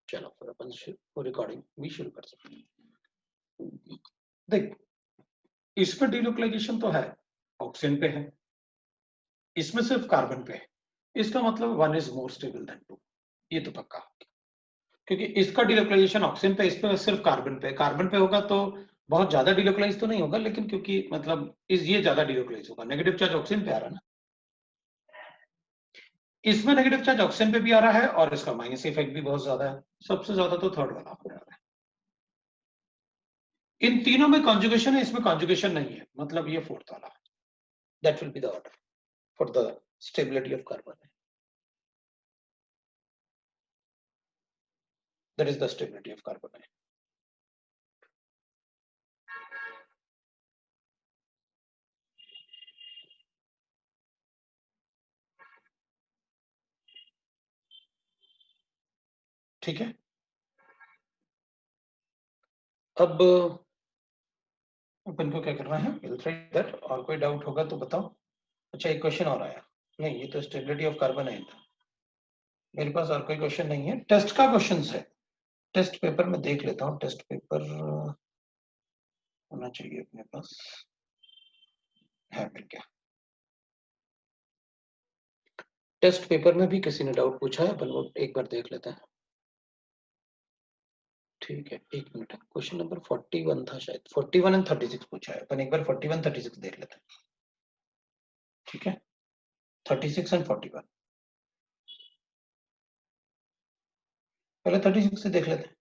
चलो फिर अपन रिकॉर्डिंग भी शुरू कर सकते हैं। देख, इसमें डिलोकलाइजेशन तो है, ऑक्सीजन पे है, इसमें सिर्फ कार्बन पे है। इसका मतलब 1 इज मोर स्टेबल देन 2, ये तो पक्का हो गया, क्योंकि इसका डिलोकलाइजेशन ऑक्सीजन पे, इस पे सिर्फ कार्बन पे होगा तो बहुत ज्यादा डिलोकलाइज तो नहीं होगा, लेकिन क्योंकि मतलब ये ज्यादा डिलोकलाइज होगा, नेगेटिव चार्ज ऑक्सीजन पे आ रहा है ना, इसमें नेगेटिव चार्ज ऑक्सीजन पे भी आ रहा है और इसका माइनस इफेक्ट भी बहुत ज्यादा है, सबसे ज्यादा तो थर्ड वाला हो रहा है। इन तीनों में कॉन्जुगेशन है, इसमें कॉन्जुगेशन नहीं है, मतलब ये फोर्थ वाला है। That will be the order for the stability of carbon, that is the stability of carbon. ठीक है, अब अपन को क्या करना है, इलस्ट्रेट दैट। और कोई डाउट होगा तो बताओ। अच्छा, एक क्वेश्चन और आया, नहीं ये तो स्टेबिलिटी ऑफ कार्बन है, मेरे पास और कोई क्वेश्चन नहीं है, टेस्ट का क्वेश्चन है। टेस्ट पेपर में देख लेता हूँ, टेस्ट पेपर होना चाहिए अपने पास, है मिल गया। टेस्ट पेपर में भी किसी ने डाउट पूछा है, अपन वो एक बार देख लेते हैं। ठीक है, एक मिनट, क्वेश्चन नंबर 41 था शायद, 41 एंड 36 पूछा है, अपन एक बार 41 36 देख लेते हैं। ठीक है, 36 एंड 41, पहले 36 से देख लेते हैं।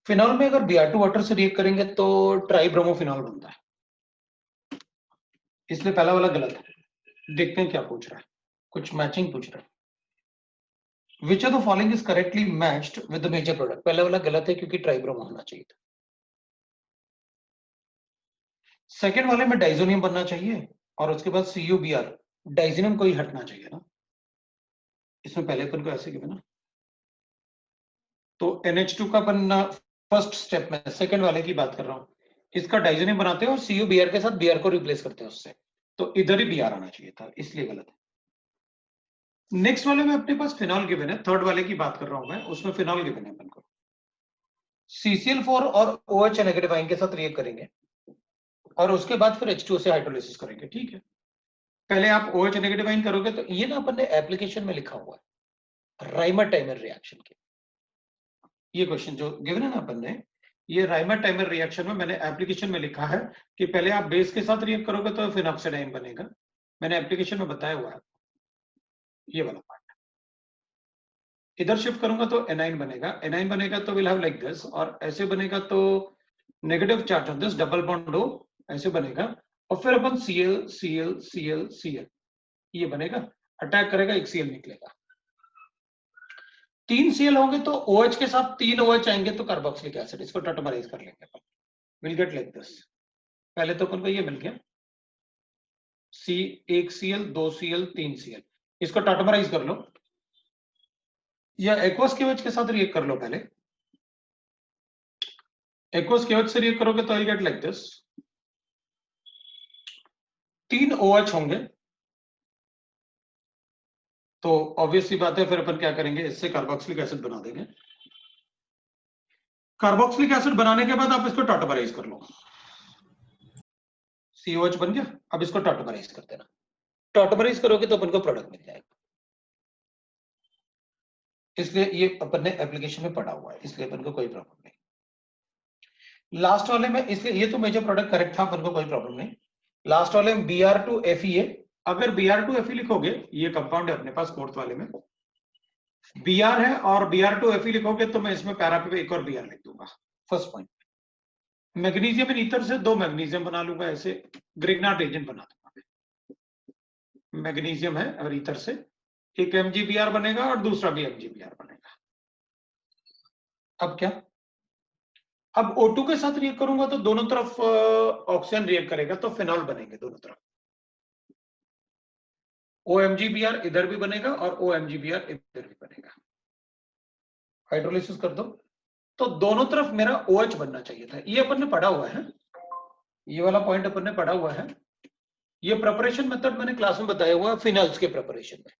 फिनॉल में अगर Br2 वाटर से रिएक्ट करेंगे तो ट्राइब्रोमोफिनॉल बनता है, इसलिए पहला वाला गलत है। देखते हैं क्या पूछ रहा है, कुछ मैचिंग पूछ रहा है। Which of the following is correctly matched with the major product? पहला वाला गलत है क्योंकि ट्राइब्रोमो होना चाहिए था। सेकेंड वाले में डाइजोनियम बनना चाहिए और उसके बाद CuBr, डाइजोनियम को ही हटना चाहिए ना, इसमें पहले अपन को ऐसे गिवन ना, तो NH2 का बनना फर्स्ट स्टेप में, सेकेंड वाले की बात कर रहा हूं, इसका डाइजोनियम बनाते हैं और CuBr के साथ Br को रिप्लेस करते हैं उससे, तो इधर ही Br आना चाहिए था, इसलिए गलत है। नेक्स्ट वाले में अपने पास फिनॉल गिवन है, थर्ड वाले की बात कर रहा हूं मैं, उसमें फिनॉल गिवन है अपन को, CCl4 और OH नेगेटिव आयन के साथ रिएक्ट करेंगे और उसके बाद फिर H2O से हाइड्रोलिसिस करेंगे। ठीक है, पहले आप OH नेगेटिव आयन करोगे तो ये ना अपन ने एप्लीकेशन में लिखा हुआ है, राइमर टाइमर रिएक्शन के, ये क्वेश्चन जो गिवन है ना अपन ने, ये राइमर टाइमर रिएक्शन में मैंने एप्लीकेशन में लिखा है कि पहले आप बेस के साथ रिएक्ट करोगे तो फिनॉक्साइड आयन बनेगा, मैंने एप्लीकेशन में बताया हुआ है, ये वाला पार्ट। इधर शिफ्ट करूंगा तो एनाइन बनेगा, एनाइन बनेगा तो विल हैव लाइक दिस, और ऐसे बनेगा तो negative charge on this, double bond हो, ऐसे बनेगा, और फिर अपन Cl Cl Cl Cl ये बनेगा, अटैक करेगा, एक Cl निकलेगा, 3 Cl होंगे तो OH के साथ 3 OH आएंगे तो कार्बोक्सिलिक एसिड, इसको टॉटमराइज कर लेंगे अपन, विल गेट लाइक दिस। पहले तो अपन को ये मिल गया एक Cl, 2 Cl, 3 Cl, इसको टॉटमराइज कर लो या एक्वस केवच के साथ रिएक्ट कर लो। पहले एक्वस केवच से रिएक्ट करोगे तो I get like this, 3 OH होंगे, तो ऑब्वियस सी बात है, फिर अपन क्या करेंगे, इससे कार्बोक्सिलिक एसिड बना देंगे। कार्बोक्सिलिक एसिड बनाने के बाद आप इसको टॉटमराइज कर लो, COH बन गया, अब इसको टॉटमराइज कर देना, टॉटमराइज करोगे तो अपन को प्रोडक्ट मिल जाएगा, इसलिए ये अपन ने एप्लीकेशन में पढ़ा हुआ है, इसलिए अपन को कोई प्रॉब्लम नहीं। लास्ट वाले में, इसलिए ये तो मेजर प्रोडक्ट करेक्ट था, अपन को कोई प्रॉब्लम नहीं। लास्ट वाले में Br2Fe, अगर Br2Fe लिखोगे, ये कंपाउंड है अपने पास फोर्थ वाले में, Br है और Br2Fe लिखोगे तो मैं इसमें पैरा पे एक और Br लिख दूंगा। First point, magnesium in ether से 2 मैग्नीशियम बना लूंगा, ऐसे ग्रिग्नार्ड एजेंट बना दूंगा, मैग्नीशियम है और ईथर से एक MgBr बनेगा और दूसरा भी MgBr बनेगा। अब क्या, अब O2 के साथ रिएक्ट करूंगा तो दोनों तरफ ऑक्सीजन रिएक्ट करेगा तो फिनॉल बनेंगे दोनों तरफ, OMgBr इधर भी बनेगा और OMgBr इधर भी बनेगा, हाइड्रोलिसिस कर दो तो दोनों तरफ मेरा OH बनना चाहिए था, ये अपन ने पढ़ा हुआ है, ये वाला पॉइंट अपन ने पढ़ा हुआ है, ये प्रिपरेशन मेथड मैंने क्लास में बताया हुआ है फिनॉल्स के प्रिपरेशन में,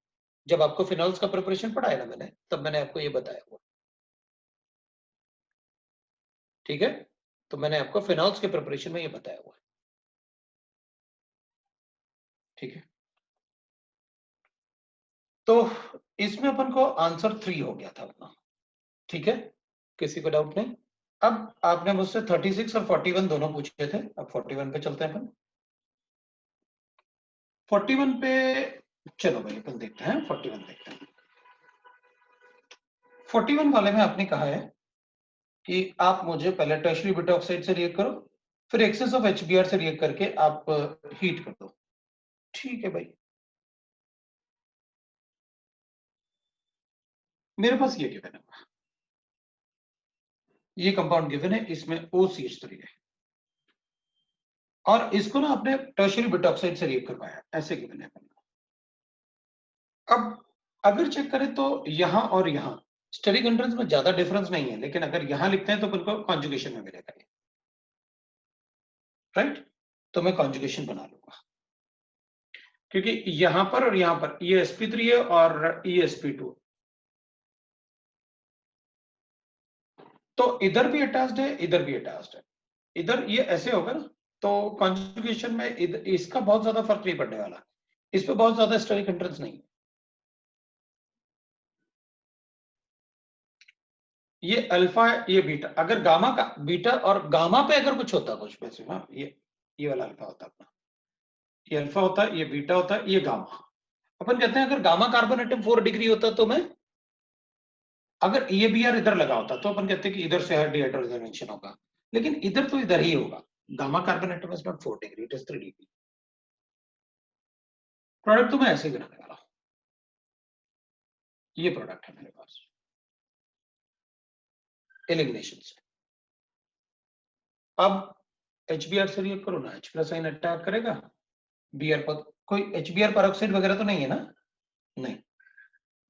जब आपको फिनॉल्स का प्रिपरेशन पढ़ाया ना मैंने, तब मैंने आपको ये बताया हुआ, ठीक है। तो मैंने आपको फिनॉल्स के प्रिपरेशन में ये बताया हुआ है, ठीक है। तो इसमें अपन को आंसर 3 हो गया था अपना, ठीक है, किसी को डाउट नहीं। अब आपने मुझसे 36 और 41 दोनों पूछे थे, अब 41 पे चलते हैं अपन। 41 पे चलो भाई अपन देखते हैं, 41 देखते हैं। 41 वाले में आपने कहा है कि आप मुझे पहले टर्शियरी बीटा ऑक्साइड से रिएक्ट करो, फिर एक्सेस ऑफ HBr से रिएक्ट करके आप हीट कर दो, ठीक है भाई। मेरे पास ये गिवन है, ये कंपाउंड गिवन है, इसमें OCH3 है, और इसको ना आपने टर्शियरी बीटा ऑक्साइड से रिएक्ट करवाया, ऐसे गिवन है। अब अगर चेक करें तो यहां और यहां स्टेरिक एंट्रेंस में ज्यादा डिफरेंस नहीं है, लेकिन अगर यहां लिखते हैं तो उनको कॉन्जुगेशन में मिलेगा, राइट। तो मैं कॉन्जुगेशन बना लूंगा, क्योंकि यहां पर और यहां पर ये sp3 है और ये sp2, तो इधर भी अटैच्ड है, इधर भी अटैच्ड है, इधर ये ऐसे होगा ना, तो कॉन्जुगेशन में इसका बहुत ज्यादा फर्क नहीं पड़ने वाला, इस पे बहुत ज्यादा स्टेरिक एंट्रेंस नहीं है। ये अल्फा, ये बीटा, अगर गामा का बीटा और गामा पे अगर कुछ होता कुछ पे से, हाँ, ये वाला अल्फा होता अपना, ये अल्फा होता, ये बीटा होता, ये गामा। अपन कहते हैं अगर गामा कार्बन एटम 4 डिग्री होता तो मैं, अगर ये बी आर इधर लगा होता तो अपन कहते हैं कि इधर से डिहाइड्रोजनेशन होगा, लेकिन इधर तो इधर ही होगा। Gamma carbon atom is not 4 degree, it is 3 degree. Product तो मैं ऐसे ही बनाने वाला हूं, ये प्रोडक्ट है मेरे पास एलिमिनेशन से। अब HBr से रिएक्ट करो ना, H प्लस साइन अटैक करेगा, Br पर कोई HBr पेरोक्साइड वगैरह तो नहीं है ना, नहीं।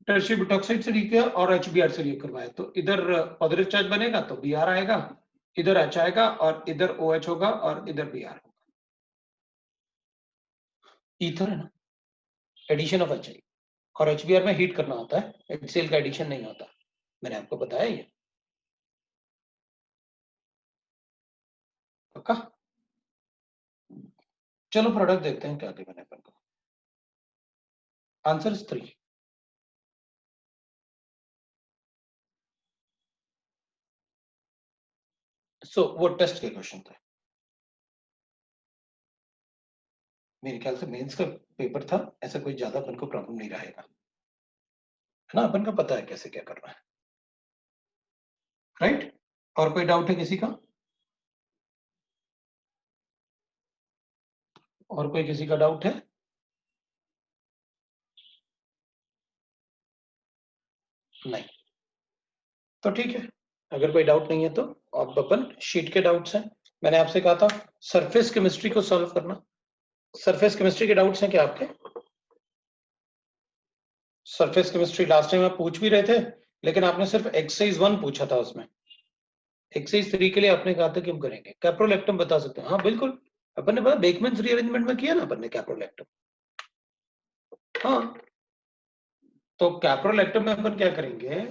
टर्शियरी बुटॉक्साइड से रिएक्ट और HBr से रिएक्ट करवाया, तो इधर पॉजिटिव चार्ज बनेगा तो Br आएगा, इधर H आएगा और इधर OH होगा और इधर Br होगा। ईथर है ना, एडिशन ऑफ HI, और HBr में हीट करना होता है, HCl का एडिशन नहीं होता, मैंने आपको बताया ये, पक्का। चलो प्रोडक्ट देखते हैं क्या गिवन है अपन को। Answer is 3। सो वो टेस्ट के क्वेश्चन थे, मेरे ख्याल से मेंस का पेपर था, ऐसा कोई ज्यादा अपन को प्रॉब्लम नहीं रहेगा, है ना, अपन का पता है कैसे क्या करना है, राइट। और कोई डाउट है किसी का, और कोई किसी का डाउट है? नहीं, तो ठीक है, अगर कोई डाउट नहीं है तो अब अपन शीट के डाउट्स हैं। मैंने आपसे कहा था सरफेस केमिस्ट्री को सॉल्व करना, सरफेस केमिस्ट्री के डाउट्स हैं क्या आपके? सरफेस केमिस्ट्री लास्ट टाइम आप पूछ भी रहे थे, लेकिन आपने सिर्फ एक्सरसाइज 1 पूछा था, उसमें एक्सरसाइज 3 के लिए आपने कहा था कि हम करेंगे। कैप्रोलेक्टम बता सकते हैं? हाँ बिल्कुल, अपन ने पता बेकमैन्स रीअरेंजमेंट में किया ना अपन ने कैप्रोलेक्टम। हाँ, तो कैप्रोलेक्टम में अपन क्या करेंगे,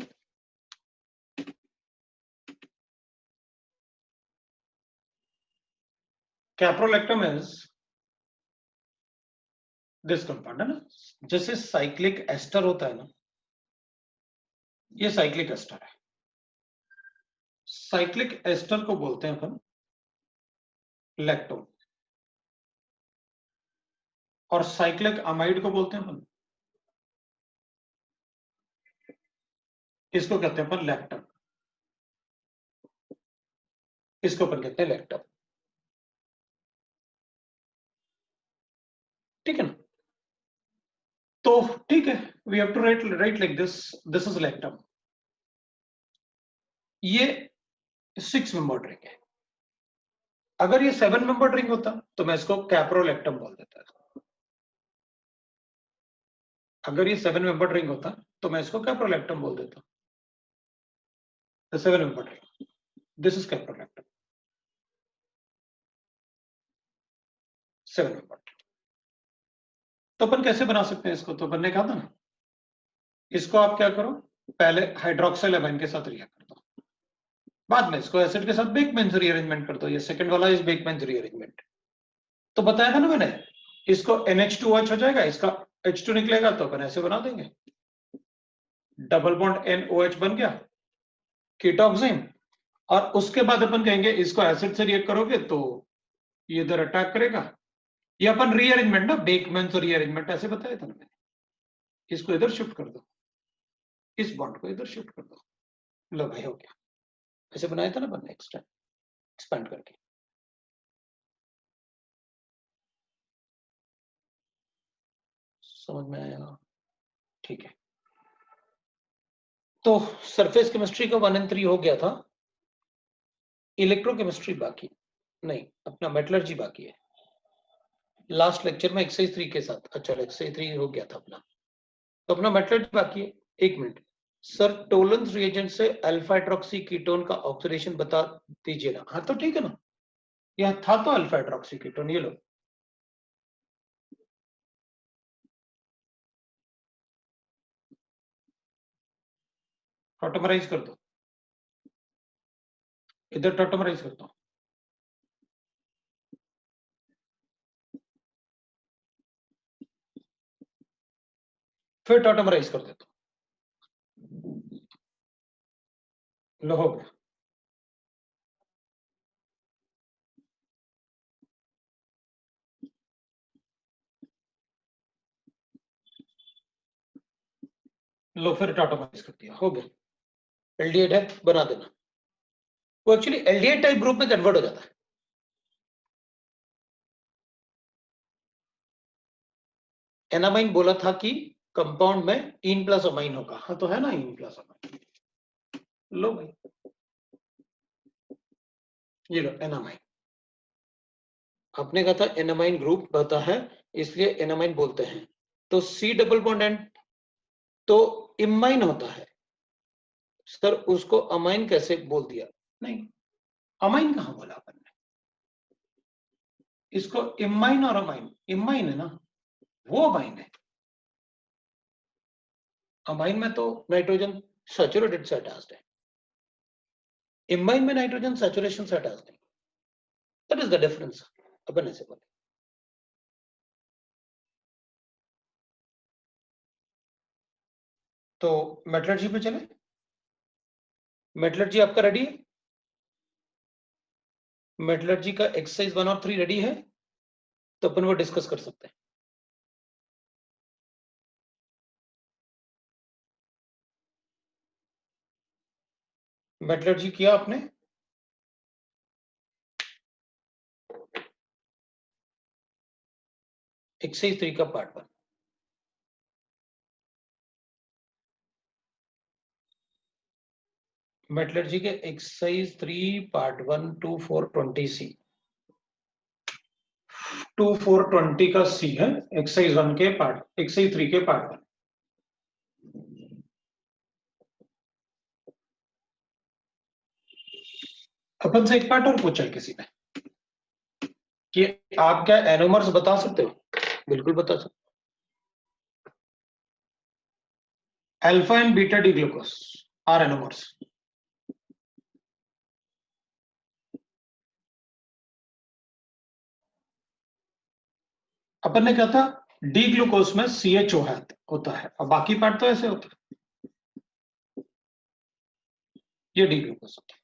कैप्रोलेक्टम इज दिस कंपाउंड, है ना, जैसे साइक्लिक एस्टर होता है ना, ये साइक्लिक एस्टर है, साइक्लिक एस्टर को बोलते हैं अपन लैक्टोन, और साइक्लिक अमाइड को बोलते हैं अपन, इसको कहते हैं अपन लैक्टम, इसको अपन कहते हैं लैक्टम, ठीक है ना। तो ठीक है, we have to write like this is lactam, ये 6 मेंबर रिंग है। अगर ये 7 मेंबर रिंग होता तो मैं इसको कैप्रोलेक्टम बोल देता, अगर ये 7 मेंबर रिंग होता तो मैं इसको कैप्रोलेक्टम बोल देता, 7 member ring, this is caprolactam, 7 member. तो अपन कैसे बना सकते हैं इसको, तो अपन ने कहा था ना इसको आप क्या करो, पहले हाइड्रोक्सिल एमाइन के साथ रिएक्ट कर दो, बाद में इसको एसिड के साथ बेकमैन रीअरेंजमेंट कर दो। ये सेकंड वाला इज बेकमैन रीअरेंजमेंट। तो बताया था ना मैंने, इसको NH2OH हो जाएगा, इसका H2 निकलेगा तो अपन ऐसे बना देंगे, डबल बॉन्ड NOH बन गया कीटोक्सिन। और उसके बाद अपन कहेंगे इसको एसिड से रिएक्ट करोगे तो ये इधर अटैक करेगा। ये अपन रीअरेंजमेंट ना, बेकमैन रीअरेंजमेंट ऐसे बताया था ना मैंने। इसको इधर शिफ्ट कर दो, इस बॉन्ड को इधर शिफ्ट कर दो, लो भाई हो गया। ऐसे बनाया था ना अपन नेक्स्ट टाइम एक्सपेंड करके। समझ में आया? ठीक है। तो सरफेस केमिस्ट्री का 1 और 3 हो गया था, इलेक्ट्रोकेमिस्ट्री बाकी नहीं, अपना मेटलर्जी बाकी है। लास्ट लेक्चर में एक्सरसाइज 3 के साथ, अच्छा एक्सरसाइज 3 हो गया था अपना, तो अपना मेटलर्जी बाकी है। एक मिनट सर, टोलेंस रिएजेंट से अल्फा हाइड्रोक्सी कीटोन का ऑक्सीडेशन बता दीजिए ना। हाँ तो ठीक है ना, यहाँ था तो अल्फा हाइड्रोक्सी कीटोन, ये लो। टॉटमराइज कर दो, इधर टॉटमराइज करता हूँ। फिर टॉटमराइज कर देता हूँ, लो हो गया। लो फिर टॉटमराइज कर दिया, हो गया। एल्डिहाइड है, बना देना। वो एक्चुअली एल्डिहाइड टाइप ग्रुप में कन्वर्ट हो जाता है। एनामाइन बोला था कि कंपाउंड में इन प्लस अमाइन होगा, हाँ तो है ना इन प्लस अमाइन, लो भाई ये लो एनामाइन। आपने कहा था एनामाइन ग्रुप होता है इसलिए एनामाइन बोलते हैं। तो C डबल बॉन्ड एंड तो इमाइन होता है सर, उसको अमाइन कैसे बोल दिया? नहीं, अमाइन कहां बोला अपन ने, इसको इमाइन और अमाइन, इमाइन है ना, वो अमाइन है। अमाइन में तो नाइट्रोजन सैचुरेटेड से अटैच्ड है, इमाइन में नाइट्रोजन सैचुरेशन से अटैच्ड नहीं। दैट इज द डिफरेंस, अपन ऐसे बोले। तो मेटलर्जी पे चले, मेटलर्जी आपका रेडी है? मेटलर्जी का एक्सरसाइज 1 और 3 रेडी है, तो अपन वो डिस्कस कर सकते हैं। मेटलर्जी किया आपने? एक्सरसाइज 3 का पार्ट 1। मेटलर्जी के एक्सरसाइज 3 पार्ट 1 2 4 20 सी, 2 4 20 का सी है एक्सरसाइज 1 के पार्ट, एक्सरसाइज 3 के पार्ट 1। अपन से एक पार्ट और पूछा है किसी ने कि आप क्या एनोमर्स बता सकते हो? बिल्कुल बता सकते। Alpha and beta D glucose are anomers. अपन ने कहा था डी ग्लूकोस में CHO होता है और बाकी पार्ट तो ऐसे होता है, ये डी ग्लूकोस होता है।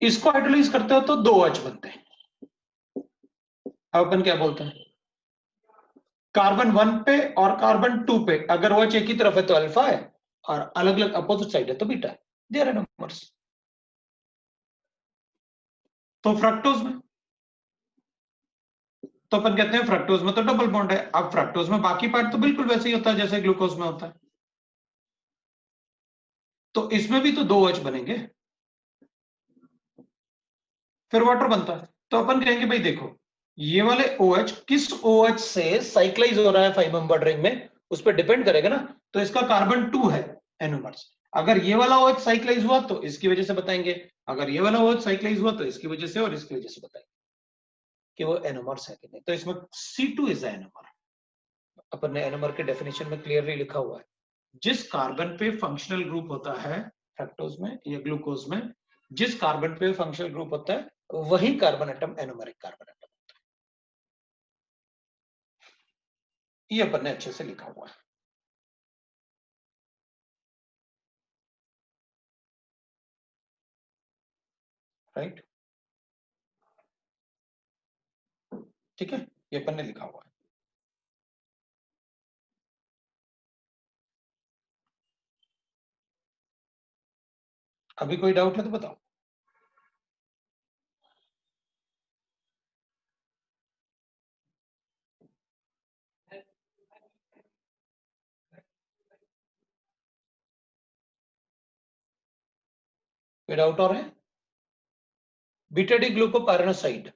इसको हाइड्रोलाइज करते हो तो 2 OH बनते हैं। अब अपन क्या बोलते हैं, कार्बन 1 पे और कार्बन 2 पे अगर OH एक ही तरफ है तो अल्फा है, और अलग अलग अपोजिट साइड है तो बीटा है, दे आर एनोमर्स। तो फ्रक्टोज में, तो अपन कहते हैं फ्रक्टोज में तो डबल बॉन्ड है। अब फ्रक्टोज में बाकी पार्ट तो बिल्कुल वैसे ही होता है जैसे ग्लूकोज में होता है, तो इसमें भी तो 2 OH बनेंगे, फिर वाटर बनता है। तो अपन कहेंगे भाई देखो, ये वाले OH किस OH से साइक्लाइज हो रहा है 5 मेंबर्ड रिंग में, उस पर डिपेंड करेगा ना। तो इसका कार्बन 2 है एनोमर्स। अगर ये वाला OH साइक्लाइज हुआ तो इसकी वजह से बताएंगे, अगर ये वाला OH साइक्लाइज हुआ तो इसकी वजह से, और इसकी वजह से बताएंगे कि वो एनोमर्स है कि नहीं। तो इसमें C2 इज एनोमर, अपन ने एनोमर के डेफिनेशन में क्लियरली लिखा हुआ है। जिस कार्बन पे फंक्शनल ग्रुप होता है फ्रक्टोज में या ग्लूकोज में, जिस कार्बन पे फंक्शनल ग्रुप होता है वही carbon atom anomeric carbon atom होता है। ये अपन ने अच्छे से लिखा हुआ है, राइट? ठीक है, ये अपन ने लिखा हुआ है। अभी कोई डाउट है तो बताओ। कोई डाउट और है? बीटा डी ग्लूकोपायरानोसाइड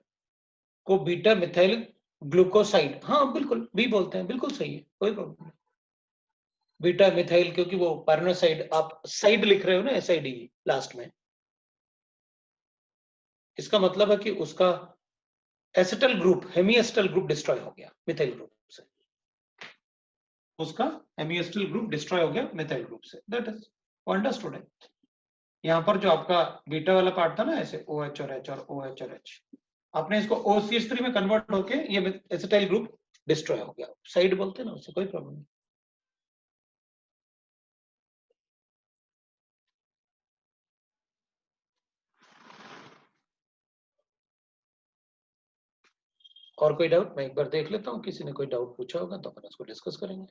को बीटा मिथाइल ग्लूकोसाइड, हाँ बिल्कुल भी बोलते हैं, बिल्कुल सही है, कोई प्रॉब्लम नहीं। बीटा मिथाइल, क्योंकि वो पायरानोसाइड आप साइड लिख रहे हो ना, एसआईडी लास्ट में, इसका मतलब है कि उसका एसिटल ग्रुप, हेमीएसिटल ग्रुप डिस्ट्रॉय हो गया मिथाइल ग्रुप से, उसका हेमीएसिटल ग्रुप डिस्ट्रॉय हो गया मिथाइल ग्रुप से, दैट इज अंडरस्टूड है। यहाँ पर जो आपका बीटा वाला पार्ट था ना, ऐसे OH और H और OH और H, आपने इसको OCH3 में कन्वर्ट होके ये एसिटाइल ग्रुप डिस्ट्रॉय हो गया, साइड बोलते हैं ना, उससे कोई प्रॉब्लम नहीं। और कोई डाउट? मैं एक बार देख लेता हूँ, किसी ने कोई डाउट पूछा होगा तो अपन उसको डिस्कस करेंगे।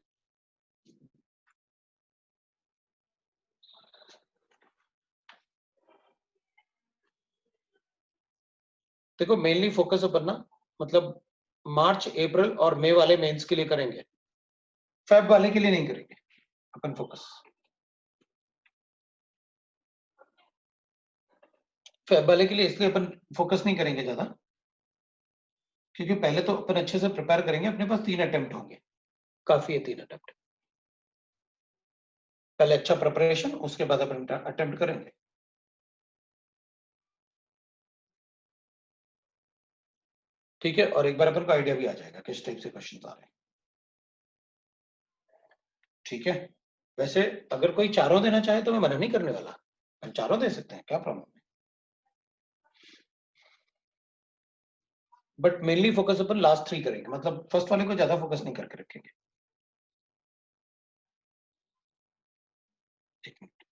देखो मेनली फोकस अपन ना, मतलब मार्च अप्रैल और मई वाले मेंस के लिए करेंगे, फेब वाले के लिए नहीं करेंगे अपन फोकस। फेब वाले के लिए इसलिए अपन फोकस नहीं करेंगे ज्यादा, क्योंकि पहले तो अपन अच्छे से प्रिपेयर करेंगे, अपने पास 3 अटेम्प्ट होंगे, काफी है 3 अटेम्प्ट। पहले अच्छा प्रिपरेशन, उसके बाद अपन अटेम्प्ट करेंगे। ठीक है, और एक बार अपन को आइडिया भी आ जाएगा किस टाइप से क्वेश्चन आ रहे हैं। ठीक है, वैसे अगर कोई चारों देना चाहे तो मैं मना नहीं करने वाला, हम चारों दे सकते हैं, क्या प्रॉब्लम है। But mainly focus upon last 3 करेंगे, मतलब फर्स्ट वाले को ज्यादा फोकस नहीं करके रखेंगे। एक मिनट,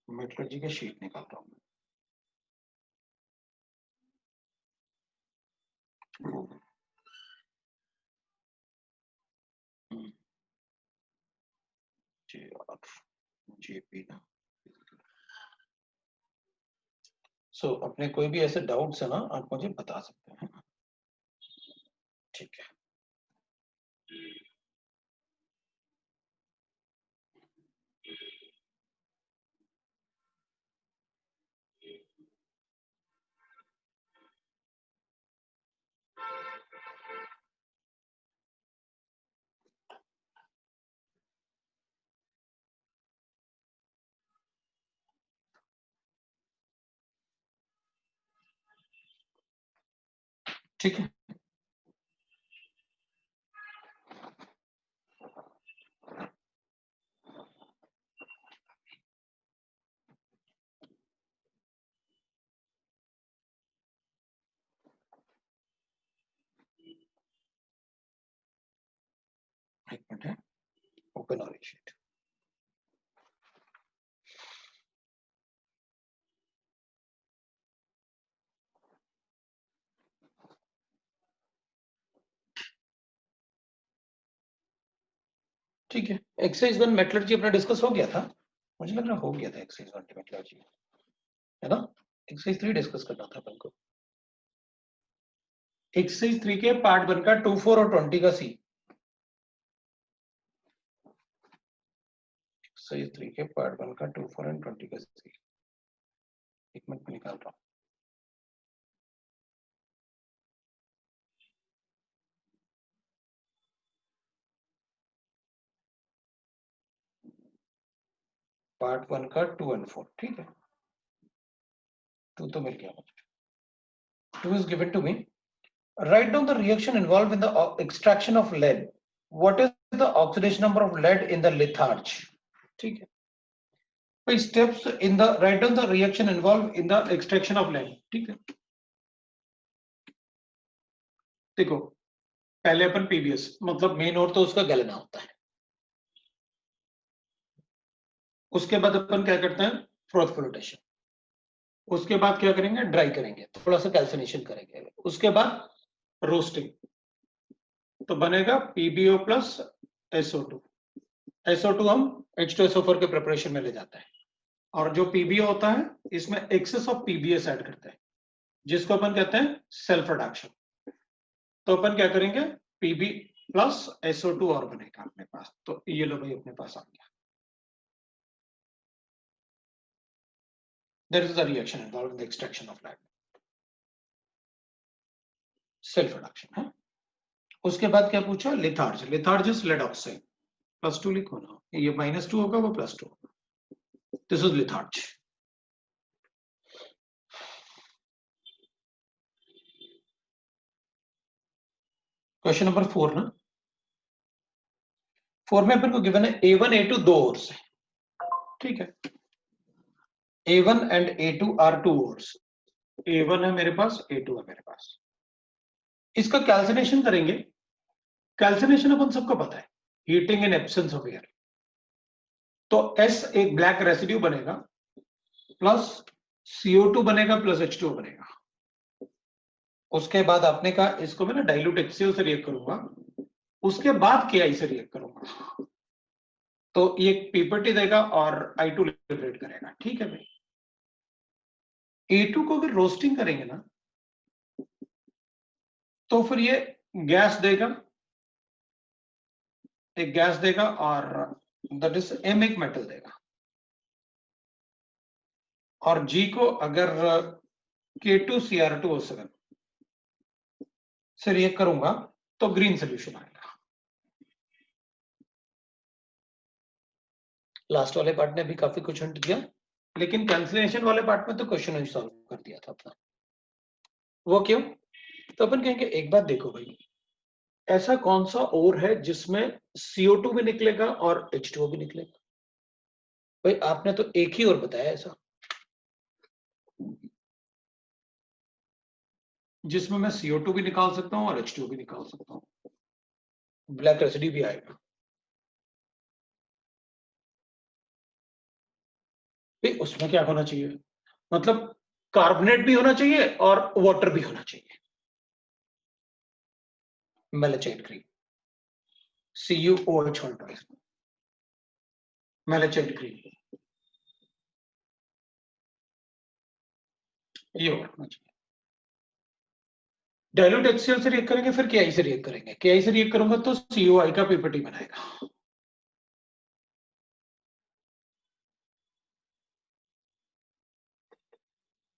मेट्रोलॉजी का शीट निकाल रहा हूँ। जेपी ना, सो अपने कोई भी ऐसे डाउट्स है ना, आप मुझे बता सकते हैं। ठीक है, ठीक है, एक मिनट है, ओपन और शीट। ठीक है, एक्सरसाइज 1 मेट्रोलॉजी अपना डिस्कस हो गया था, मुझे लग रहा हो गया था एक्सरसाइज 1 मेट्रोलॉजी, है ना? एक्सरसाइज 3 डिस्कस करना था अपन को। एक्सरसाइज 3 के पार्ट 1 का 2, 4 और 20 का सी। एक्सरसाइज 3 के पार्ट 1 का 2, 4 एंड 20 का सी, एक मिनट में निकाल रहा हूँ। पार्ट 1 का 2 एंड 4, ठीक है, 2 तो मिल गया मुझे। 2 is given to me. Write down the reaction involved in the extraction of lead what is the oxidation number of lead in the litharge, ठीक है। भाई steps in the write down the reaction involve in the extraction of lead, ठीक है। देखो पहले अपन PBS मतलब main और तो उसका गलना होता है, उसके बाद अपन क्या करते हैं फ्लोटेशन, उसके बाद क्या करेंगे ड्राई करेंगे, थोड़ा सा कैल्सिनेशन करेंगे, उसके बाद रोस्टिंग, तो बनेगा पीबीओ प्लस SO2। SO2 हम H2SO4 के प्रिपरेशन में ले जाते हैं, और जो पीबीओ होता है इसमें एक्सेस ऑफ पीबीएस ऐड करते हैं, जिसको अपन कहते हैं सेल्फ रिडक्शन। तो अपन क्या करेंगे पीबी प्लस SO2 और बनेगा अपने पास, तो ये लो भाई अपने पास आ गया। There is a reaction involved in the extraction of lead, self reduction है। उसके बाद क्या पूछा litharge, litharge is lead oxide, +2 लिखो ना, ये -2 होगा वो +2 होगा, this is litharge. Question number 4 ना, 4 में अपन को गिवन है A1 A2 दो ओर्स है, ठीक है। A1 and A2 are to ores, A1 है मेरे पास, A2 है मेरे पास। इसका कैल्सिनेशन करेंगे, कैल्सिनेशन अपन सबको पता है heating in absence of air, तो S एक ब्लैक रेसिड्यू बनेगा प्लस CO2 बनेगा प्लस H2O बनेगा। उसके बाद आपने कहा इसको मैं ना डाइल्यूट HCl से रिएक्ट करूंगा, उसके बाद KI से रिएक्ट करूंगा, तो ये पीपीटी देगा और I2 लिबरेट करेगा, ठीक है भाई। A2 को अगर रोस्टिंग करेंगे ना तो फिर ये गैस देगा, एक गैस देगा और दैट इज M एक मेटल देगा, और G को अगर K2Cr2O7 से रिएक्ट करूंगा तो ग्रीन सोल्यूशन आएगा। लास्ट वाले पार्ट ने भी काफी कुछ हिंट दिया, लेकिन कैंसिलेशन वाले पार्ट में तो क्वेश्चन ही सॉल्व कर दिया था अपना। वो क्यों, तो अपन कहेंगे एक बात देखो भाई, ऐसा कौन सा और है जिसमें CO2 भी निकलेगा और H2O भी निकलेगा? भाई आपने तो एक ही और बताया ऐसा जिसमें मैं CO2 भी निकाल सकता हूं और H2O भी निकाल सकता हूं, ब्लैक रेसिड्यू भी आएगा। भाई उसमें क्या होना चाहिए, मतलब कार्बोनेट भी होना चाहिए और वाटर भी होना चाहिए, मेलाचाइट ग्रीन CuOH1 मेलाचाइट ग्रीन, ये होना चाहिए। डाइल्यूट HCl से रिएक्ट करेंगे, फिर KI से रिएक्ट करेंगे, KI से रिएक्ट करूंगा तो COI का पीपीटी बनाएगा।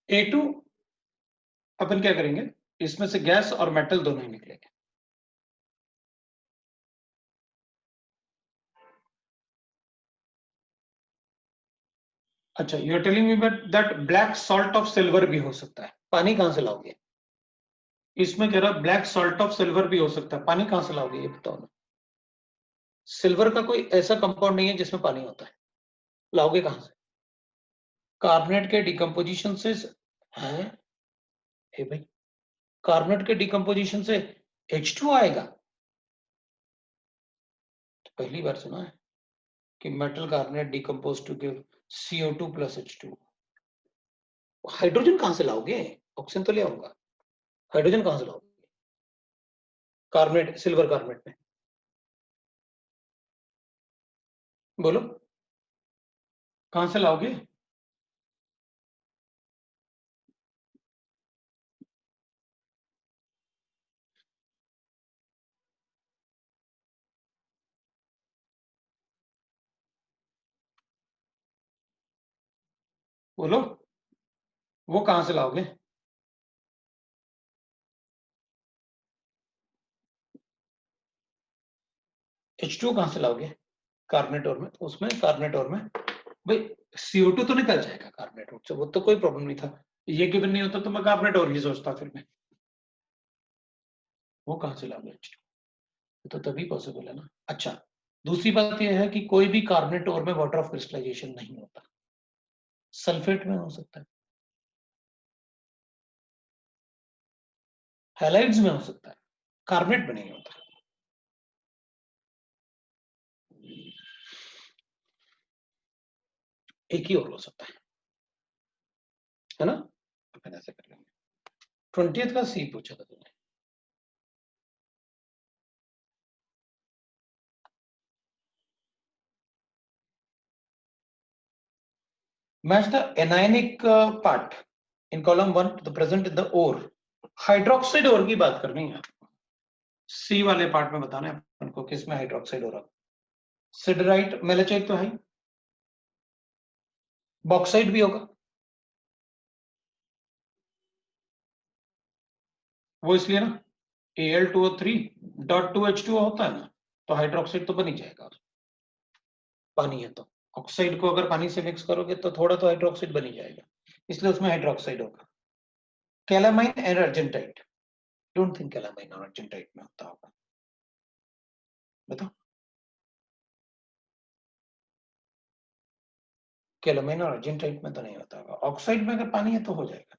A2 अपन क्या करेंगे, इसमें से गैस और मेटल दोनों ही निकलेंगे। अच्छा you are telling me that black salt of silver भी हो सकता है, पानी कहां से लाओगे? इसमें कह रहा ब्लैक सॉल्ट ऑफ सिल्वर भी हो सकता है, पानी कहां से लाओगे ये बताओ ना। सिल्वर का कोई ऐसा कंपाउंड नहीं है जिसमें पानी होता है, लाओगे कहां से? कार्बोनेट के डिकम्पोजिशन से है, हे भाई कार्बोनेट के डिकम्पोजिशन से H2 आएगा, तो पहली बार सुना है कि metal carbonate decompose to give CO2 plus H2। Hydrogen कहां से लाओगे, ऑक्सीजन तो ले आऊंगा, हाइड्रोजन कहां से लाओगे कार्बोनेट सिल्वर कार्बोनेट में, बोलो कहां से लाओगे? बोलो वो कहां से लाओगे? H2 कहां से लाओगे कार्बोनेट में, उसमें कार्बोनेट में भाई CO2 तो निकल जाएगा कार्बोनेट से, वो तो कोई प्रॉब्लम नहीं था, ये गिवन नहीं होता तो मैं कार्बोनेट ही सोचता, फिर मैं वो कहां से लाऊंगा H2? तो तभी पॉसिबल है ना। अच्छा, दूसरी बात यह है कि कोई भी कार्बोनेट ओर में वाटर ऑफ क्रिस्टलाइजेशन नहीं होता, सल्फेट में हो सकता है, हैलाइड्स में हो सकता है, कार्बोनेट में नहीं होता। एक ही और हो सकता है ना। अपन ऐसे कर लेंगे। 20th का सी पूछा था तुमने। Match the anionic part in column 1 to the present in the ore. Hydroxide ore की बात करनी है, सी वाले पार्ट में बताना है अपन को किस में हाइड्रोक्साइड हो रहा। सिडराइट मेलेचाइट तो है, बॉक्साइट भी होगा, वो इसलिए ना Al2O3.2H2O होता है ना, तो हाइड्रोक्साइड तो बन ही जाएगा, पानी है तो। ऑक्साइड को अगर पानी से मिक्स करोगे तो थोड़ा तो हाइड्रोक्साइड बन ही जाएगा, इसलिए उसमें हाइड्रोक्साइड होगा। Calamine and argentite, don't think calamine और अर्जेंटाइट में होता होगा, बताओ। कैलामाइन और अर्जेंटाइट में तो नहीं होता होगा, ऑक्साइड में अगर पानी है तो हो जाएगा।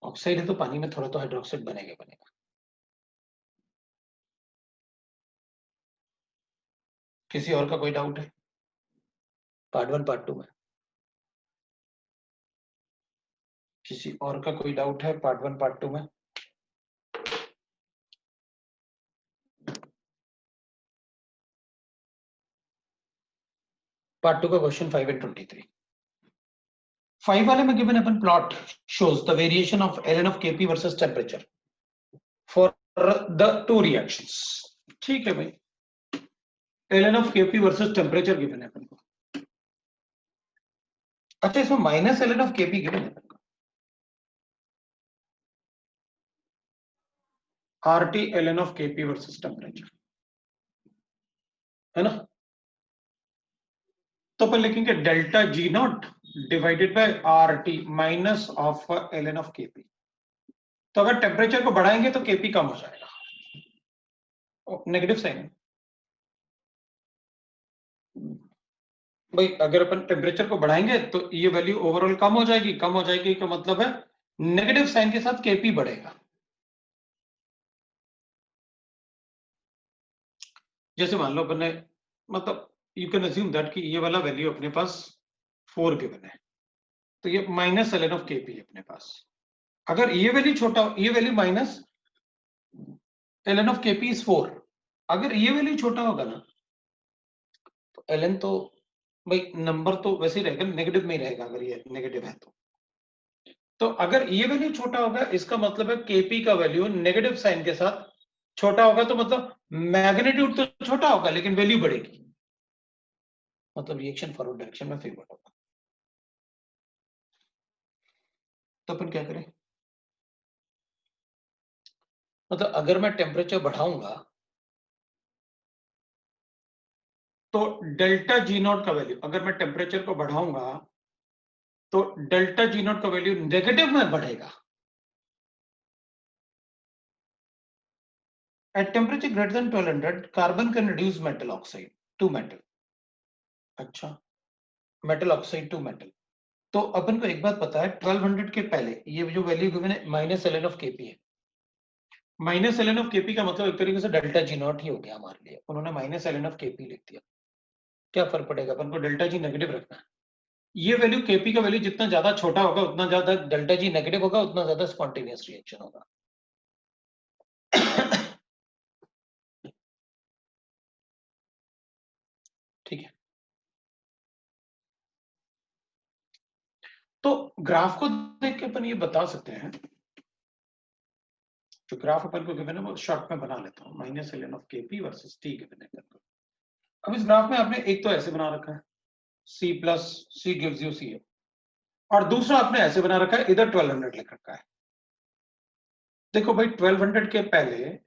ऑक्साइड है तो पानी में थोड़ा तो हाइड्रोक्साइड बनेगा बनेगा। किसी और का कोई डाउट है पार्ट 1 पार्ट 2 में? किसी और का कोई डाउट है पार्ट 1 पार्ट 2 में? पार्ट 2 का क्वेश्चन 5 and 23। 5 वाले में given upon plot shows the variation of ln of Kp versus temperature for the two reactions। ठीक है भाई, ln of Kp versus temperature given है अपन को। अच्छा, इसमें minus ln of Kp given है अपन को, RT ln of Kp versus temperature, है ना। तो अपन लिखेंगे delta G not divided by RT minus of ln of Kp। तो अगर टेम्परेचर को बढ़ाएंगे तो Kp कम हो जाएगा, नेगेटिव साइन। भाई अगर अपन टेम्परेचर को बढ़ाएंगे तो ये वैल्यू ओवरऑल कम हो जाएगी, कम हो जाएगी का मतलब है नेगेटिव साइन के साथ Kp बढ़ेगा। जैसे मान लो अपन ने, मतलब यू कैन अज्यूम दैट कि ये वाला वैल्यू अपने पास 4 गिवन है, तो ये माइनस ln ऑफ Kp है अपने पास। अगर ये वैल्यू छोटा, ये value minus ln of Kp is 4, अगर ये वैल्यू छोटा होगा ना तो ln तो भाई नंबर तो वैसे ही रहेगा, नेगेटिव में ही रहेगा अगर ये नेगेटिव है तो अगर ये वैल्यू छोटा होगा इसका मतलब है Kp का वैल्यू नेगेटिव साइन के साथ छोटा होगा, तो मतलब मैग्नीट्यूड तो छोटा होगा लेकिन वैल्यू बढ़ेगी, मतलब रिएक्शन फॉरवर्ड डायरेक्शन में फेवर होगा। तो अपन क्या करें, मतलब अगर मैं टेम्परेचर बढ़ाऊंगा तो डेल्टा जी नॉट का वैल्यू, अगर मैं टेम्परेचर को बढ़ाऊंगा तो डेल्टा जी नॉट का वैल्यू नेगेटिव में बढ़ेगा। At temperature greater than 1200 carbon can reduce metal oxide to metal. अच्छा, मेटल ऑक्साइड टू मेटल। तो अपन को एक बात पता है, 1200 के पहले ये जो वैल्यू गिवन है माइनस ln ऑफ Kp है। माइनस ln ऑफ Kp का मतलब एक तरीके से डेल्टा जी नॉट ही हो गया हमारे लिए, उन्होंने माइनस ln ऑफ Kp लिख दिया। क्या फर्क पड़ेगा, अपन को डेल्टा जी नेगेटिव रखना है। ये वैल्यू Kp का वैल्यू जितना ज्यादा छोटा होगा उतना ज्यादा डेल्टा जी नेगेटिव होगा, उतना ज्यादा स्पॉन्टेनियस रिएक्शन होगा। ठीक है, तो ग्राफ को देख के अपन ये बता सकते हैं, जो ग्राफ अपन को गिवन है वो शॉर्ट में बना लेता हूँ, minus ln of Kp versus T given है। अब इस ग्राफ में आपने एक तो ऐसे बना रखा है C plus C gives you C, और दूसरा आपने ऐसे बना रखा है, इधर 1200 लिख रखा है। देखो भाई 1200 के पहले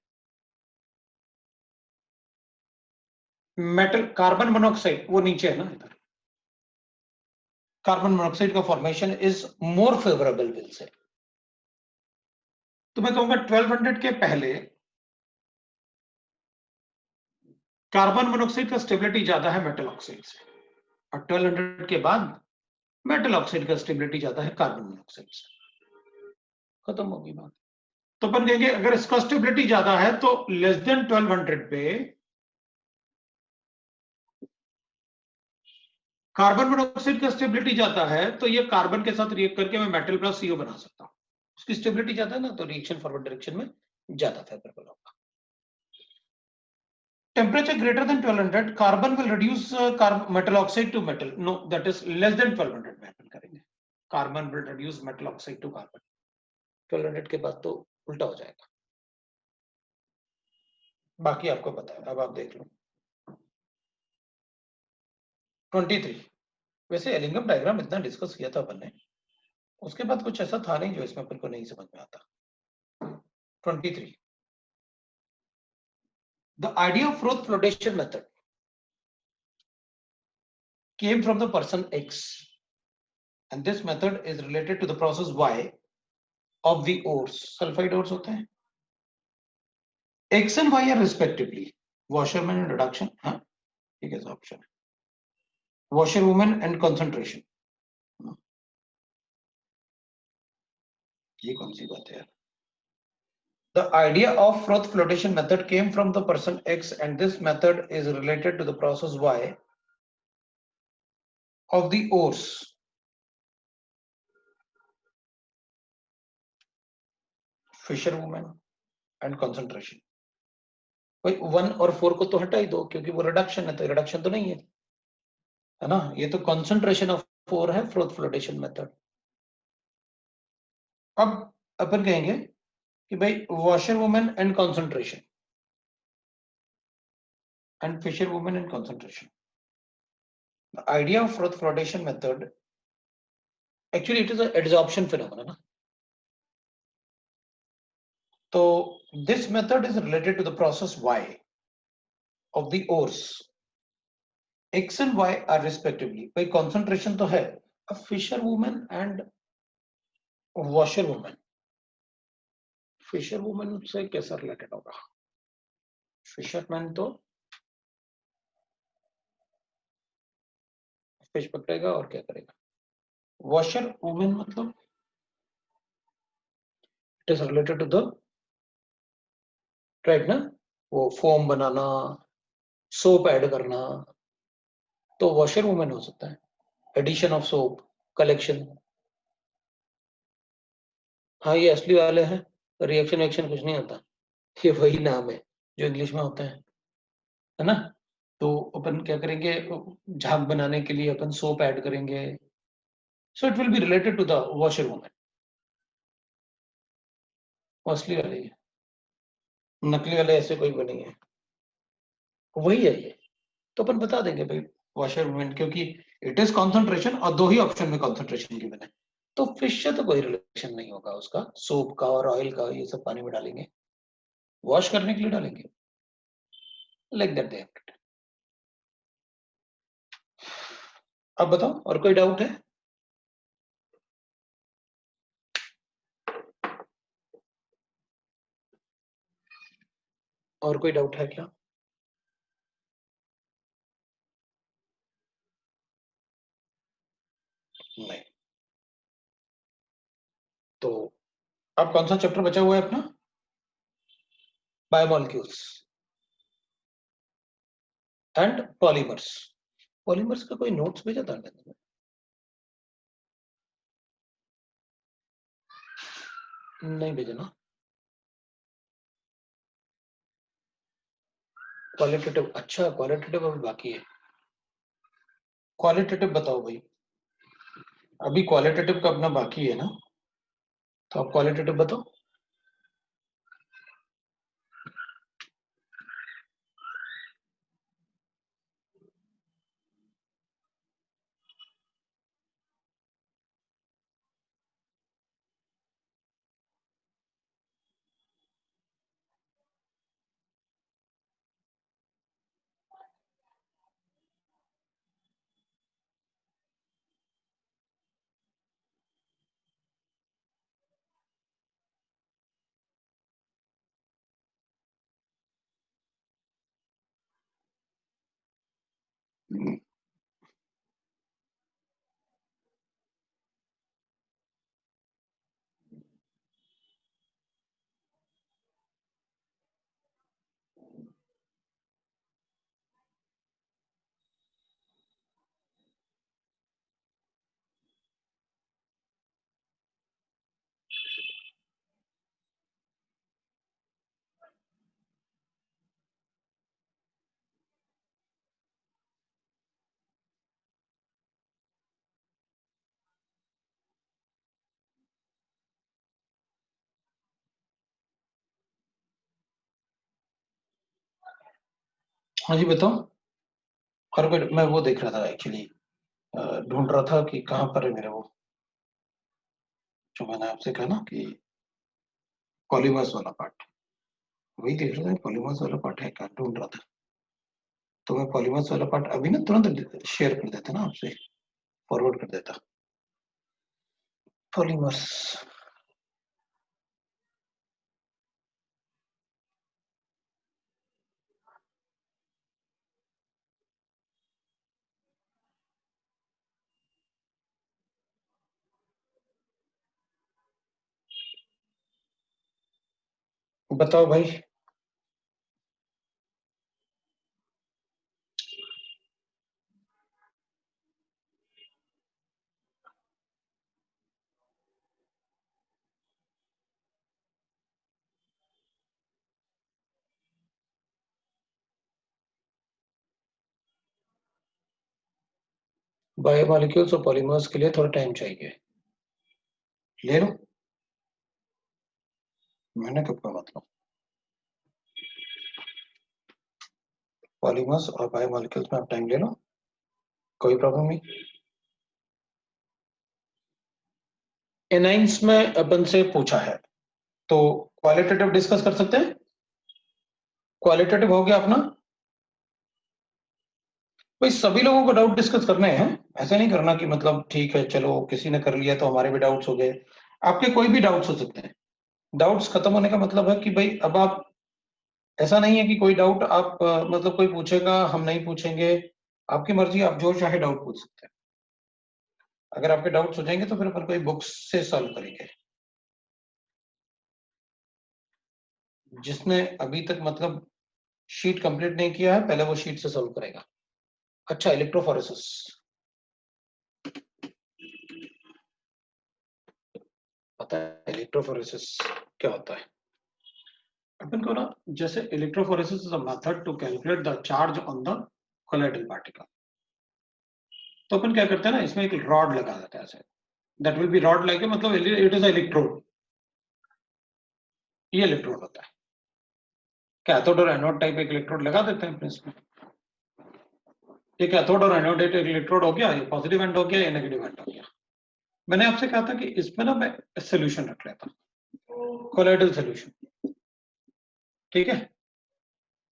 मेटल कार्बन मोनोऑक्साइड वो नीचे है ना इधर, कार्बन मोनोऑक्साइड का formation is more favourable will say. तो मैं कहूंगा 1200 के पहले कार्बन मोनोऑक्साइड का स्टेबिलिटी ज्यादा है मेटल ऑक्साइड से, और 1200 के बाद मेटल ऑक्साइड का स्टेबिलिटी ज्यादा है कार्बन मोनोऑक्साइड से। खत्म होगी बात। तो अपन कहेंगे अगर इसका स्टेबिलिटी ज्यादा है तो लेस देन 1200 पे कार्बन मोनोऑक्साइड का स्टेबिलिटी ज्यादा है, तो ये कार्बन के साथ रिएक्ट करके मैं मेटल प्लस सीओ बना सकता हूं। उसकी स्टेबिलिटी ज्यादा है ना, तो रिएक्शन फॉरवर्ड डायरेक्शन में ज्यादा फेवरेबल होगा। Temperature greater than 1200, carbon will reduce metal oxide to metal. No, that is less than 1200 में अपन करेंगे। Carbon will reduce metal oxide to carbon. 1200 के बाद तो उल्टा हो जाएगा। बाकी आपको पता है, अब आप देख लो। 23। वैसे एलिंगम डायग्राम इतना डिस्कस किया था अपन ने, उसके बाद कुछ ऐसा था नहीं जो इसमें अपन को नहीं समझ में आता। 23, the idea of Roth flotation method came from the person X, and this method is related to the process Y of the ores. Sulfide ores होते हैं, X and Y are respectively washerman and reduction, हाँ ठीक है, option है washerwoman and concentration। ये कौन सी बात है यार? The idea of froth flotation method came from the person X, and this method is related to the process Y of the ores. Fisherwoman and concentration। भाई 1 और 4 को तो हटा ही दो, क्योंकि वो रिडक्शन है, तो रिडक्शन तो नहीं है ना। ये तो कंसंट्रेशन ऑफ 4 है फ्रोथ फ्लोटेशन मेथड। अब अपन कहेंगे कि भाई washer women and concentration and fisher women and concentration. The idea of froth flotation method, actually it is a adsorption phenomena ना। तो this method is related to the process Y of the ores। X and Y are respectively, भाई concentration तो है, अब fisher women and washer women. Fisher women से कैसा related होगा? Fisherman तो फिश पकड़ेगा और क्या करेगा। वॉशर वुमेन मतलब it is related to the, right ना, वो फोम बनाना, सोप ऐड करना, तो वॉशर वुमेन हो सकता है। Addition of soap, collection. हाँ ये असली वाले हैं, रिएक्शन एक्शन कुछ नहीं होता, ये वही नाम है जो इंग्लिश में होता है ना। तो अपन क्या करेंगे, झाग बनाने के लिए अपन सोप ऐड करेंगे, so it will be related to the washer women. असली वाले ही है, नकली वाले ऐसे कोई बनी है, वही है ये। तो अपन बता देंगे भाई वॉशर वुमेन, क्योंकि इट इज कॉन्सेंट्रेशन और दो ही ऑप्शन में कॉन्सेंट्रेशन गिवन है, तो फिश से तो कोई रिलेशन नहीं होगा उसका, सोप का और ऑयल का, ये सब पानी में डालेंगे, वॉश करने के लिए डालेंगे, लाइक दैट दे। अब बताओ और कोई डाउट है? और कोई डाउट है क्या? नहीं। तो अब कौन सा चैप्टर बचा हुआ है अपना? Biomolecules and polymers. पॉलीमर्स का कोई नोट्स भेजा था मैंने? नहीं भेजा ना। क्वालिटेटिव, अच्छा क्वालिटेटिव अभी बाकी है। क्वालिटेटिव बताओ भाई, अभी क्वालिटेटिव का अपना बाकी है ना, तो आप क्वालिटेटिव बताओ। हाँ जी बताओ। और मैं वो देख रहा था एक्चुअली, ढूंढ रहा था कि कहाँ पर है मेरा वो, जो मैंने आपसे कहा ना कि पॉलीमर्स वाला पार्ट, वही देख रहा था, पॉलीमर्स वाला पार्ट है क्या, ढूंढ रहा था। तो मैं पॉलीमर्स वाला पार्ट अभी ना तुरंत शेयर कर देता ना आपसे, फॉरवर्ड कर देता। पॉलीमर्स, बताओ भाई। बायोमॉलिक्यूल्स और पॉलीमर्स के लिए थोड़ा टाइम चाहिए, ले लो। मैंने कब का मतलब, पॉलीमर्स और बायोमॉलिक्यूल्स में आप टाइम ले लो, कोई प्रॉब्लम नहीं। एनाइंस में अपन से पूछा है, तो क्वालिटेटिव डिस्कस कर सकते हैं। क्वालिटेटिव हो गया अपना। भाई सभी लोगों को डाउट डिस्कस करने हैं, ऐसे नहीं करना कि मतलब ठीक है चलो किसी ने कर लिया तो हमारे भी डाउट्स हो गए। आपके कोई भी डाउट्स हो सकते हैं। डाउट्स खत्म होने का मतलब है कि भाई अब आप, ऐसा नहीं है कि कोई डाउट आप मतलब कोई पूछेगा हम नहीं पूछेंगे, आपकी मर्जी, आप जो चाहे डाउट पूछ सकते हैं। अगर आपके डाउट्स हो जाएंगे तो फिर अपन कोई बुक्स से सॉल्व करेंगे। जिसने अभी तक मतलब शीट कंप्लीट नहीं किया है, पहले वो शीट से सॉल्व करेगा। अच्छा, इलेक्ट्रोफोरेसिस पता है? इलेक्ट्रोफोरेसिस क्या होता है? अपन को ना, जैसे electrophoresis is a method to calculate the charge on the colloidal particle. तो अपन क्या करते हैं ना, इसमें एक रॉड लगा देते हैं ऐसे, that will be rod like, मतलब इट इज इलेक्ट्रोड। ये इलेक्ट्रोड होता है, कैथोड और एनोड टाइप एक इलेक्ट्रोड लगा देते हैं अपने इसमें। ये कैथोड और एनोड एक इलेक्ट्रोड हो गया, ये पॉजिटिव एंड हो गया, ये नेगेटिव एंड हो गया। मैंने आपसे कहा था कि इसमें ना मैं सोल्यूशन रख लेता हूं, कोलाइडल सोल्यूशन। ठीक है।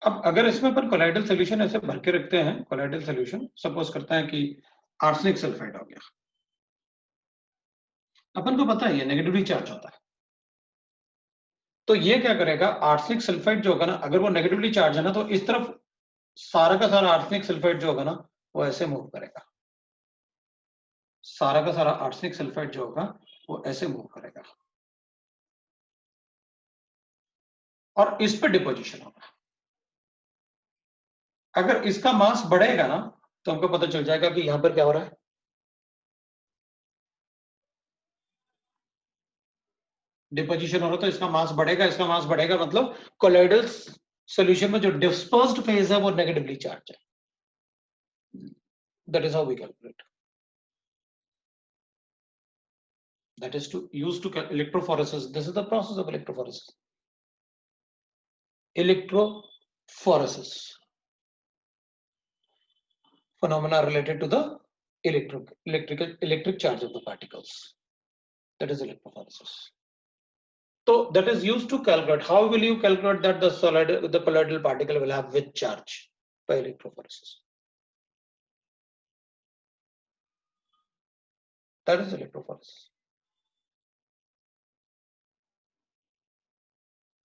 अब अगर इसमें अपन कोलाइडल सोल्यूशन ऐसे भर के रखते हैं, कोलाइडल सोल्यूशन सपोज करते हैं कि आर्सेनिक सल्फाइड हो गया, अपन को पता है ये नेगेटिवली चार्ज होता है। तो ये क्या करेगा, आर्सेनिक सल्फाइड जो होगा ना, अगर वो नेगेटिवली चार्ज है ना, तो इस तरफ सारा का सारा आर्सेनिक सल्फाइड जो होगा ना, वो ऐसे मूव करेगा। सारा का सारा आर्सेनिक सल्फाइड जो होगा वो ऐसे मूव करेगा, और इस पे डिपोजिशन होगा। अगर इसका मास बढ़ेगा ना, तो हमको पता चल जाएगा कि यहां पर क्या हो रहा है। डिपोजिशन हो रहा है तो इसका मास बढ़ेगा, इसका मास बढ़ेगा मतलब कोलाइडल सॉल्यूशन में जो डिस्पर्स्ड फेज है वो नेगेटिवली चार्ज है। That is how we calculate. That is to use to electrophoresis. This is the process of electrophoresis. Electrophoresis phenomena related to the electric charge of the particles. That is electrophoresis. So that is used to calculate. How will you calculate that the colloidal particle will have which charge? By electrophoresis. That is electrophoresis.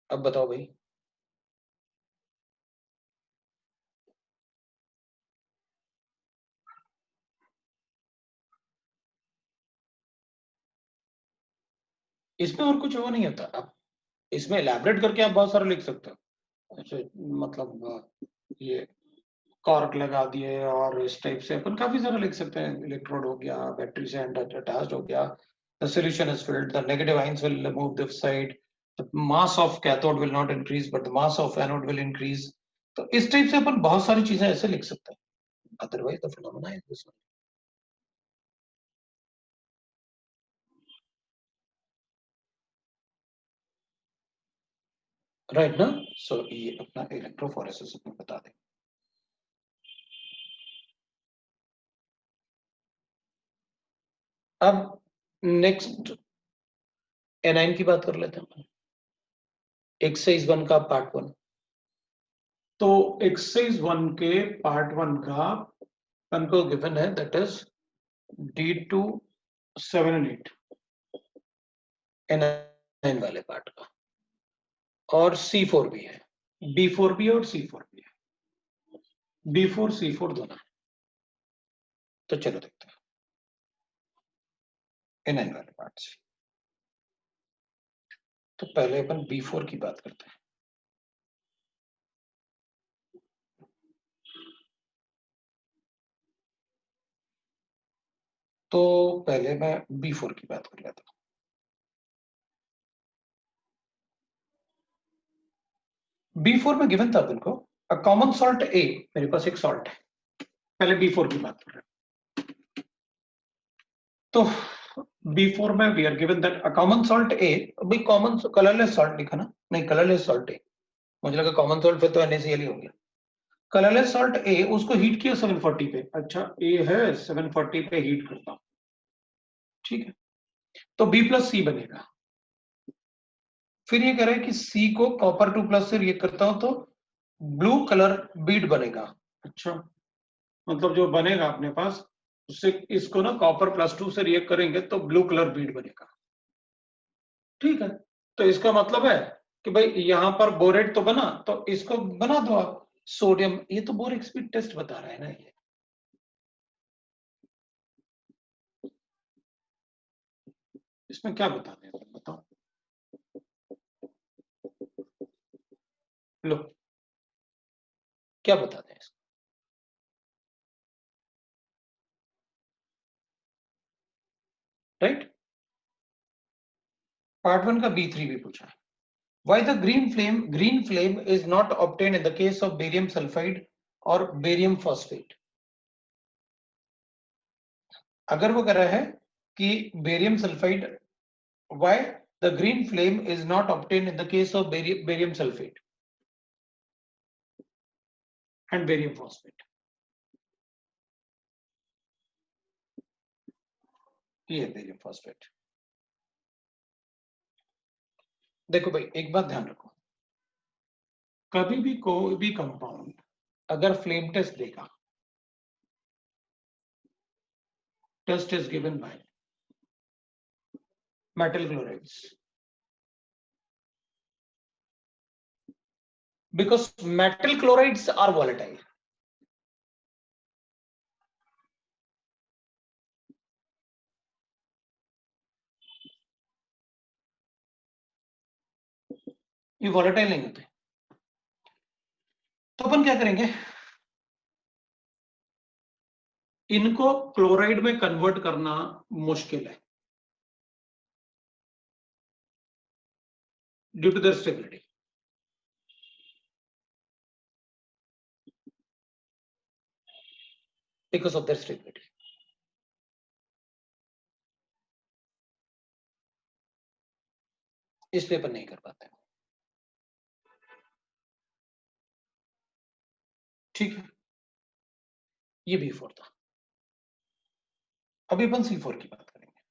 अब बताओ भाई। इसमें और कुछ वो नहीं होता। अब इसमें एलैबोरेट करके आप बहुत सारा लिख सकते हो, ऐसे मतलब ये कॉर्क लगा दिए और इस टाइप से अपन काफी सारा लिख सकते हैं। इलेक्ट्रोड हो गया, बैटरी से अटैच्ड हो गया, the solution is filled, the negative ions will move this side, the mass of cathode will not increase but the mass of anode will increase। तो इस टाइप से अपन बहुत सारी चीजें ऐसे लिख सकते हैं। otherwise the phenomena is this one, right ना? so ये अपना इलेक्ट्रोफोरेसिस अपन बता दें। अब नेक्स्ट एनाइन की बात कर लेते हैं। एक्सरसाइज 1 का पार्ट 1। तो एक्सरसाइज 1 के पार्ट 1 का हमको गिवन है, that is D2 7 and 8 A9 वाले पार्ट का, और C4 भी है, B4 भी है और C4 भी है, B4 C4 दोनों है। तो चलो देखते हैं एनाइन वाले पार्ट से। तो पहले अपन B4 की बात करते हैं। तो पहले मैं B4 की बात कर लेता हूं। B4 में गिवन था अपन को अ कॉमन सॉल्ट A, मेरे पास एक सॉल्ट है। पहले B4 की बात कर रहे हैं। तो B4 में we are given that a common salt A, भाई कॉमन कलरलेस सॉल्ट लिखा ना, नहीं कलरलेस सॉल्ट A, मुझे लगा कॉमन सॉल्ट फिर तो NaCl ही हो गया। कलरलेस सॉल्ट A, उसको हीट किया 740 पे। अच्छा A है, 740 पे हीट करता हूं, ठीक है, तो B प्लस C बनेगा। फिर ये कह रहा है कि C को कॉपर 2 प्लस से रिएक्ट करता हूं तो ब्लू कलर बीड बनेगा। अच्छा, मतलब जो बनेगा अपने पास उससे, इसको ना कॉपर प्लस 2 से रिएक्ट करेंगे तो ब्लू कलर बीड बनेगा, ठीक है। तो इसका मतलब है कि भाई यहां पर बोरेट तो बना, तो इसको बना दो आप सोडियम। ये तो बोरिक स्पीड टेस्ट बता रहा है ना ये। इसमें क्या बता रहे हैं बताओ, लो क्या बता दें इसको। राइट, पार्ट 1 का B3 भी पूछा है। Why the green flame is not obtained in the case of barium sulfide or barium phosphate? अगर वो कह रहा है कि barium sulfide, why the green flame is not obtained in the case of barium sulfate and barium phosphate? ये है barium phosphate। देखो भाई एक बात ध्यान रखो, कभी भी कोई भी कंपाउंड अगर फ्लेम टेस्ट देगा, test is given by metal chlorides, because metal chlorides are volatile। ये volatile नहीं होते। तो अपन क्या करेंगे, इनको क्लोराइड में कन्वर्ट करना मुश्किल है due to their stability. Because of their stability, इसलिए अपन नहीं कर पाते। ठीक है, ये B4 था। अभी अपन C4 की बात करेंगे।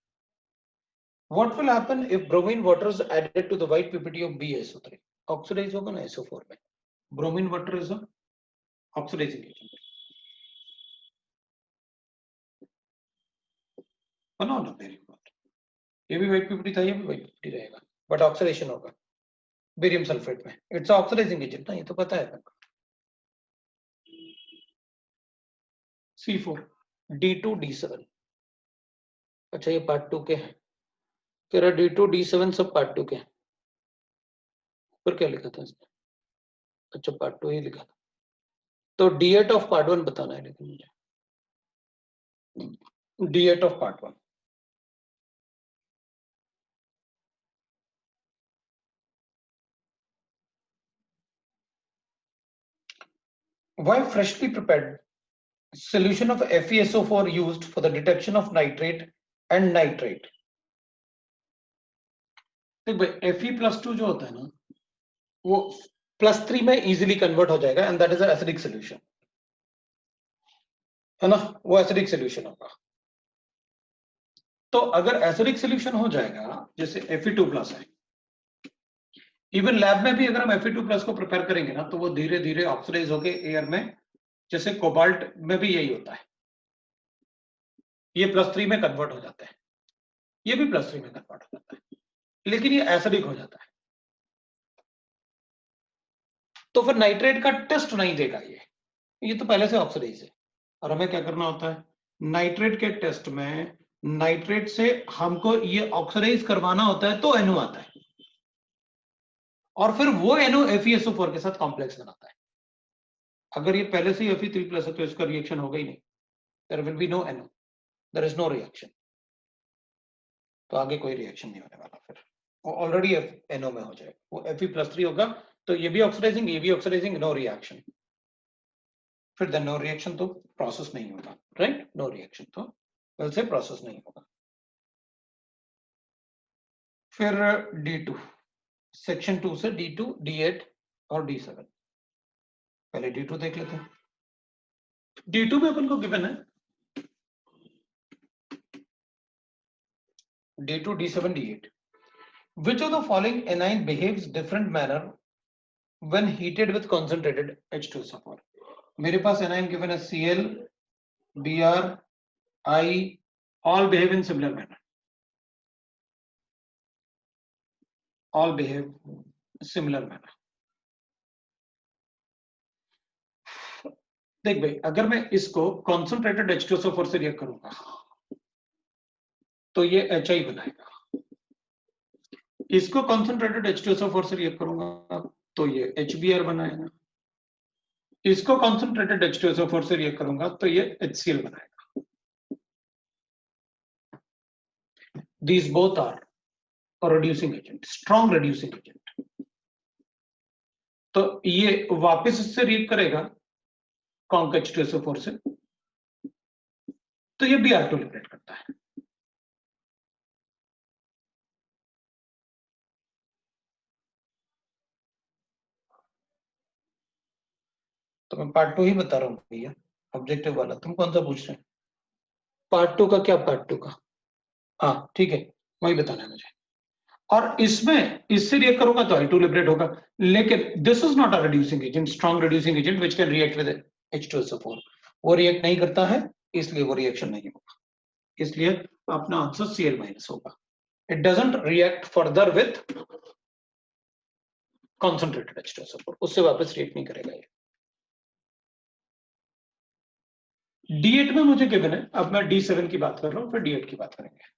What will happen if bromine water is added to the white PPT of BSO3? Oxidise होगा ना SO4 में। Bromine water is oxidising agent, बनाओ ना बेरियम वाटर। ये भी व्हाइट पीपीटी था, ये भी व्हाइट पीपीटी रहेगा, बट ऑक्सीडेशन होगा बेरियम सल्फेट में। इट्स ऑक्सीडाइजिंग एजेंट ना, ये तो पता है आपको। C4 D2 D7। अच्छा ये पार्ट 2 के हैं। तेरा D2 D7 सब पार्ट 2 के हैं। पर क्या लिखा था इसमें? अच्छा पार्ट 2 ही लिखा था। तो D8 ऑफ पार्ट 1 बताना है लेकिन मुझे D8 of part 1। Why freshly prepared solution of FeSO4 used for the detection of nitrate and nitrate? देख भाई Fe+2 जो होता है ना वो +3 में इजीली कन्वर्ट हो जाएगा and that is acidic solution, है ना, वो एसिडिक सोल्यूशन होगा। तो अगर एसिडिक सोल्यूशन हो जाएगा जैसे Fe2+ है, इवन लैब में भी अगर हम Fe2+ को प्रिपेयर करेंगे ना तो वो धीरे धीरे ऑक्सीडाइज होके एयर में, जैसे कोबाल्ट में भी यही होता है, ये +3 में कन्वर्ट हो जाता है, ये भी +3 में कन्वर्ट हो जाता है, लेकिन ये एसिडिक हो जाता है। तो फिर नाइट्रेट का टेस्ट नहीं देगा ये तो पहले से ऑक्सीडाइज है। और हमें क्या करना होता है, नाइट्रेट के टेस्ट में नाइट्रेट से हमको ये ऑक्सीडाइज करवाना होता है तो NO आता है, और फिर वो NO FeSO4 के साथ कॉम्प्लेक्स बनाता है। अगर ये पहले से ही Fe3+ है तो इसका रिएक्शन होगा ही नहीं, there will be no NO, there is no reaction, तो आगे कोई रिएक्शन नहीं होने वाला, फिर वो ऑलरेडी NO में हो जाएगा, वो Fe+3 होगा तो ये भी ऑक्सीडाइजिंग, ये भी ऑक्सीडाइजिंग, नो रिएक्शन, फिर नो रिएक्शन तो प्रोसेस नहीं होगा, राइट, नो रिएक्शन तो वेल से प्रोसेस नहीं होगा। फिर D2, सेक्शन 2 से D2, D8 और D7। पहले D2 देख लेते हैं। D2 में अपन को गिवन है D2, D7, D8। Which of the following anion behaves different manner when heated with concentrated H2SO4? मेरे पास anion given है Cl, Br, I, all behave in similar manner. All behave similar manner. देख भाई अगर मैं इसको concentrated H2SO4 से react करूंगा तो ये HI बनाएगा, इसको concentrated H2SO4 से रिएक्ट करूंगा तो ये HBr बनाएगा, इसको concentrated H2SO4 से रिएक्ट करूंगा तो ये HCl बनाएगा। These both are a reducing agent, strong reducing agent। तो ये वापस इससे रिएक्ट करेगा कॉन्क H2SO4 से, तो ये Br2 लिबरेट करता है। तो मैं पार्ट 2 ही बता रहा हूँ भैया, ऑब्जेक्टिव वाला। तुम कौन सा पूछ रहे हैं? पार्ट 2 का क्या? पार्ट 2 का हाँ ठीक है, वही बताना है मुझे। और इसमें इससे रिएक्ट करूंगा तो I2 लिबरेट होगा, लेकिन this is not a reducing agent, strong reducing agent which can react with H2SO4। वो रिएक्ट नहीं करता है, इसलिए वो रिएक्शन नहीं होगा, इसलिए अपना आंसर Cl- होगा। It doesn't react further with concentrated H2SO4, उससे वापस रिएक्ट नहीं करेगा ये। D8 में मुझे गिवन है, अब मैं D7 की बात कर रहा हूं, फिर D8 की बात करेंगे।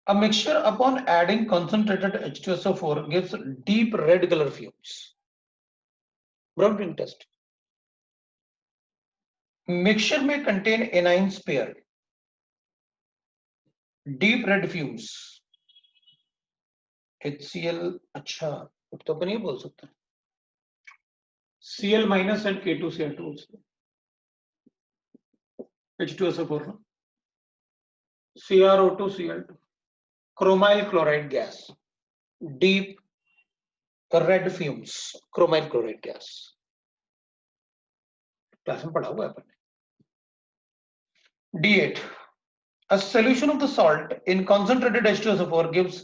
A mixture upon adding concentrated H2SO4 gives deep red color fumes. Browning test. Mixture may contain anions pair, deep red fumes. HCl, अच्छा तो अपन ये बोल सकते हैं Cl- and K2Cl2 also. H2SO4 no? CrO2Cl2, chromyl chloride gas, deep red fumes, chromyl chloride gas। Class में पढ़ा हुआ है अपन ने। D8, a solution of the salt in concentrated H2SO4 gives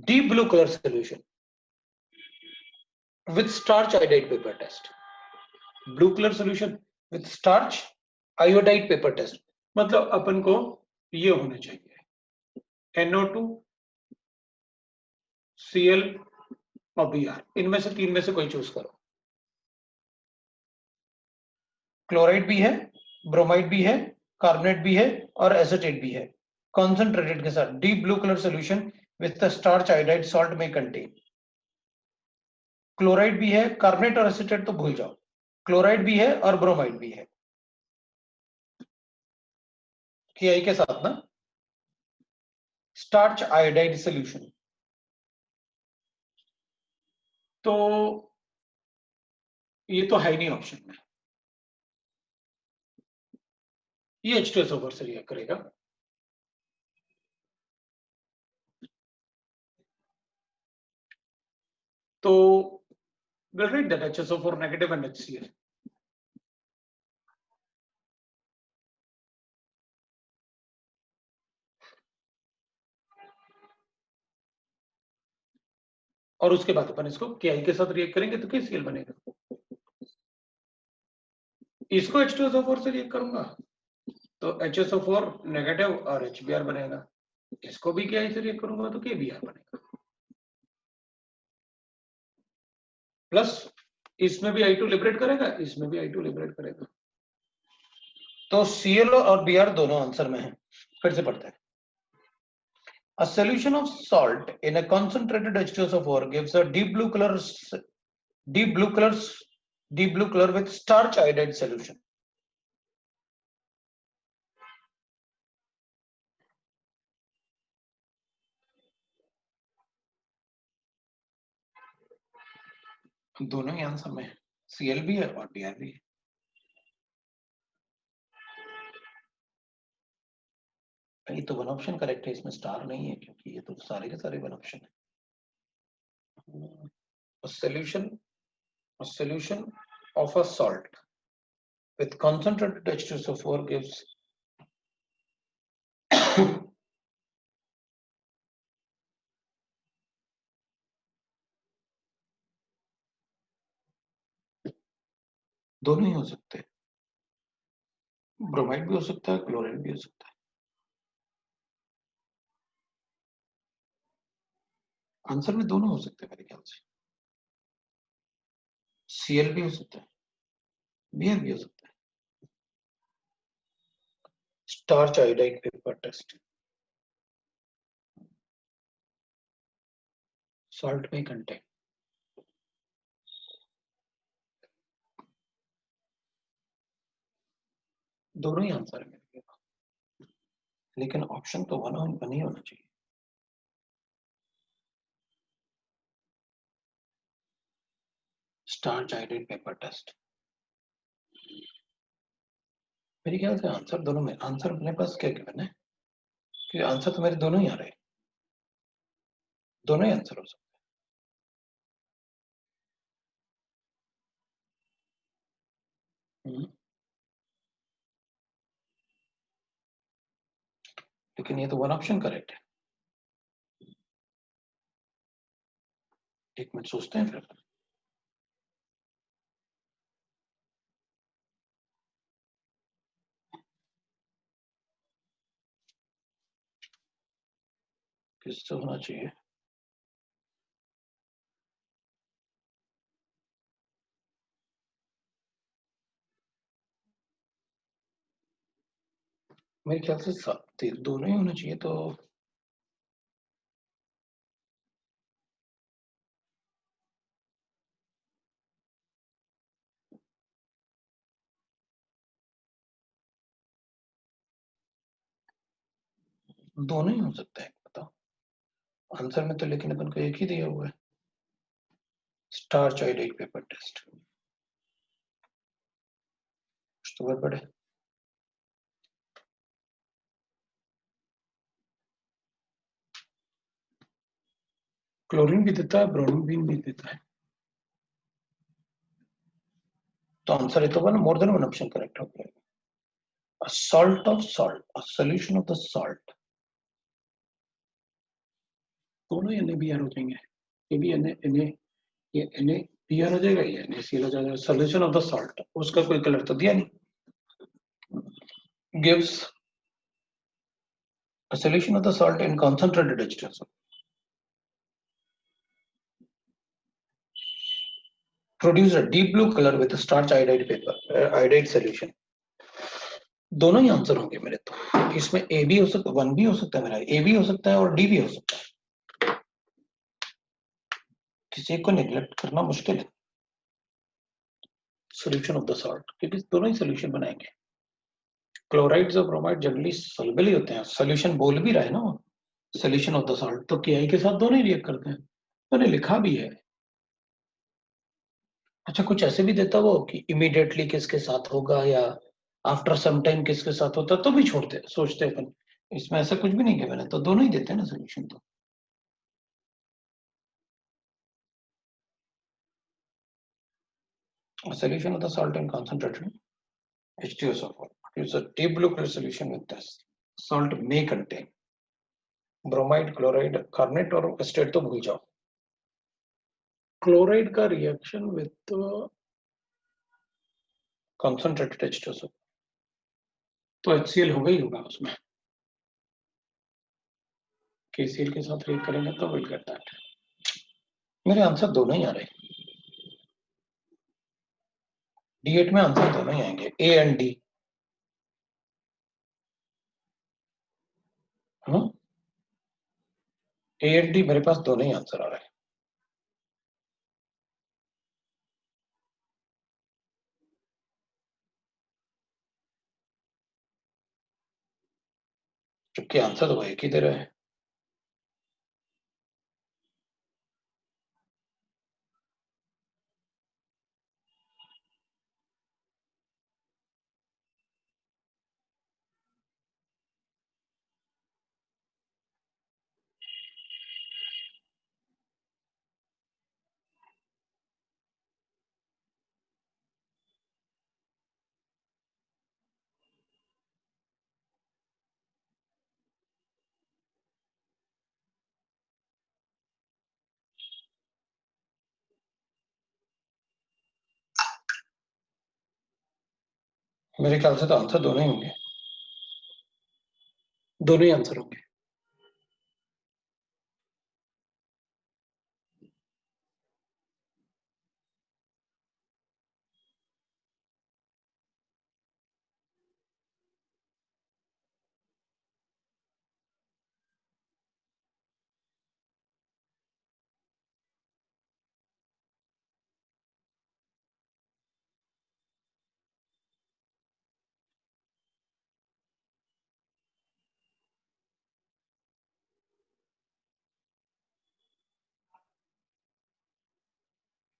deep blue color solution with starch iodide paper test। Blue color solution with starch iodide paper test, मतलब अपन को ये होने चाहिए NO2, Cl और Br, इनमें से तीन में से कोई चूज करो। क्लोराइड भी है, ब्रोमाइड भी है, कार्बोनेट भी है और एसीटेट भी है, कॉन्सेंट्रेटेड के साथ deep blue colour solution with the starch iodide salt में कंटेन। क्लोराइड भी है, कार्बोनेट और एसीटेट तो भूल जाओ, क्लोराइड भी है और ब्रोमाइड भी है के के साथ ना, स्टार्च आयोडाइड सोल्यूशन। तो ये तो है नहीं ऑप्शन में, ये H2SO4 से रिएक्ट करेगा। तो we'll write that HSO4 negative and HCl. और उसके बाद अपन इसको Ki के साथ रिएक्ट करेंगे तो KCl बनेगा। इसको H2SO4 से रिएक्ट करूंगा तो HSO4 नेगेटिव और HBr बनेगा। इसको भी Ki से रिएक्ट करूंगा तो KBr बनेगा। प्लस इसमें भी I2 लिबरेट करेगा, इसमें भी I2 लिबरेट करेगा। तो Cl और Br दोनों आंसर में है। फिर से पढ़ते हैं। A solution of salt in a concentrated H2SO4 gives a deep blue color with starch iodide solution. दोनों ही आंसर में Cl भी है और Br भी है। ये तो वन ऑप्शन करेक्ट है, इसमें स्टार नहीं है क्योंकि ये तो सारे के सारे वन ऑप्शन है। A solution of a salt with concentrated H2SO4 gives दोनों ही हो सकते हैं, ब्रोमाइड भी हो सकता है, क्लोराइड भी हो सकता है। आंसर में दोनों हो सकते हैं मेरे ख्याल से। Cl भी हो सकता है, Br भी हो सकता है। Starch iodide paper test, salt में कंटेन, दोनों ही आंसर है मेरे ख्याल, लेकिन ऑप्शन तो वन ही होना चाहिए। स्टार्च आयोडाइड पेपर टेस्ट, मेरे ख्याल से आंसर दोनों में, आंसर मेरे पास क्या गिवन है कि आंसर तो मेरे दोनों ही आ रहे हैं, दोनों ही आंसर हो सकते हैं। लेकिन ये तो वन ऑप्शन करेक्ट है। एक मिनट सोचते हैं फिर। किससे होना चाहिए? मेरे ख्याल से दोनों ही होना चाहिए, तो दोनों ही हो सकते हैं। बताओ आंसर में तो, लेकिन अपन को एक ही दिया हुआ है, स्टार्च आयोडाइड पेपर टेस्ट। कुछ तो गड़बड़ है। क्लोरीन भी देता है, ब्रोमीन भी देता है, तो आंसर है तो one, more than one option correct हो जाएगा। A salt of salt, a solution of the salt, दोनों NaBr हो जाएंगे। ये भी ये NaBr हो जाएगा, ये NaCl हो जाएगा। सॉल्यूशन ऑफ द सॉल्ट, उसका कोई कलर तो दिया नहीं। Gives a solution of the salt in concentrated H2SO. Produce a deep blue color with a starch iodide paper, iodide solution. दोनों ही आंसर होंगे मेरे तो। इसमें ए भी हो सकता है, 1 भी हो सकता है मेरा, ए भी हो सकता है और डी भी हो सकता है। किसी को नेग्लेक्ट करना मुश्किल है। सॉल्यूशन ऑफ द सॉल्ट, क्योंकि दोनों ही सॉल्यूशन बनाएंगे। क्लोराइड्स और ब्रोमाइड जनरली सॉल्युबल ही होते हैं। सॉल्यूशन बोल भी रहा है ना वो, सॉल्यूशन ऑफ द सॉल्ट, तो के के साथ दोनों ही रिएक्ट करते हैं, मैंने लिखा भी है। अच्छा, कुछ ऐसे भी देता वो कि इमीडिएटली किसके साथ होगा या आफ्टर सम टाइम किसके साथ होता, तो भी छोड़ते सोचते अपन। इसमें ऐसा कुछ भी नहीं किया मैंने, तो दोनों ही देते हैं ना सोल्यूशन तो। A solution of the salt and concentrated H2O sulfur is a deep blue clear solution with this. Salt may contain bromide, chloride, carnate और एस्टेट तो भूल जाओ। क्लोराइड का reaction with concentrated H2O sulfur, तो HCl होगा ही होगा उसमें। KCl के साथ रिएक्ट करेंगे तो विल गेट दैट। मेरे आंसर दोनों ही आ रहे हैं। D8 में आंसर दोनों ही आएंगे, A and D। A and D मेरे पास दोनों ही आंसर आ रहे हैं। चूंकि आंसर तो एक ही दे रहे हैं। मेरे ख्याल से तो आंसर दोनों ही होंगे, दोनों ही आंसर होंगे।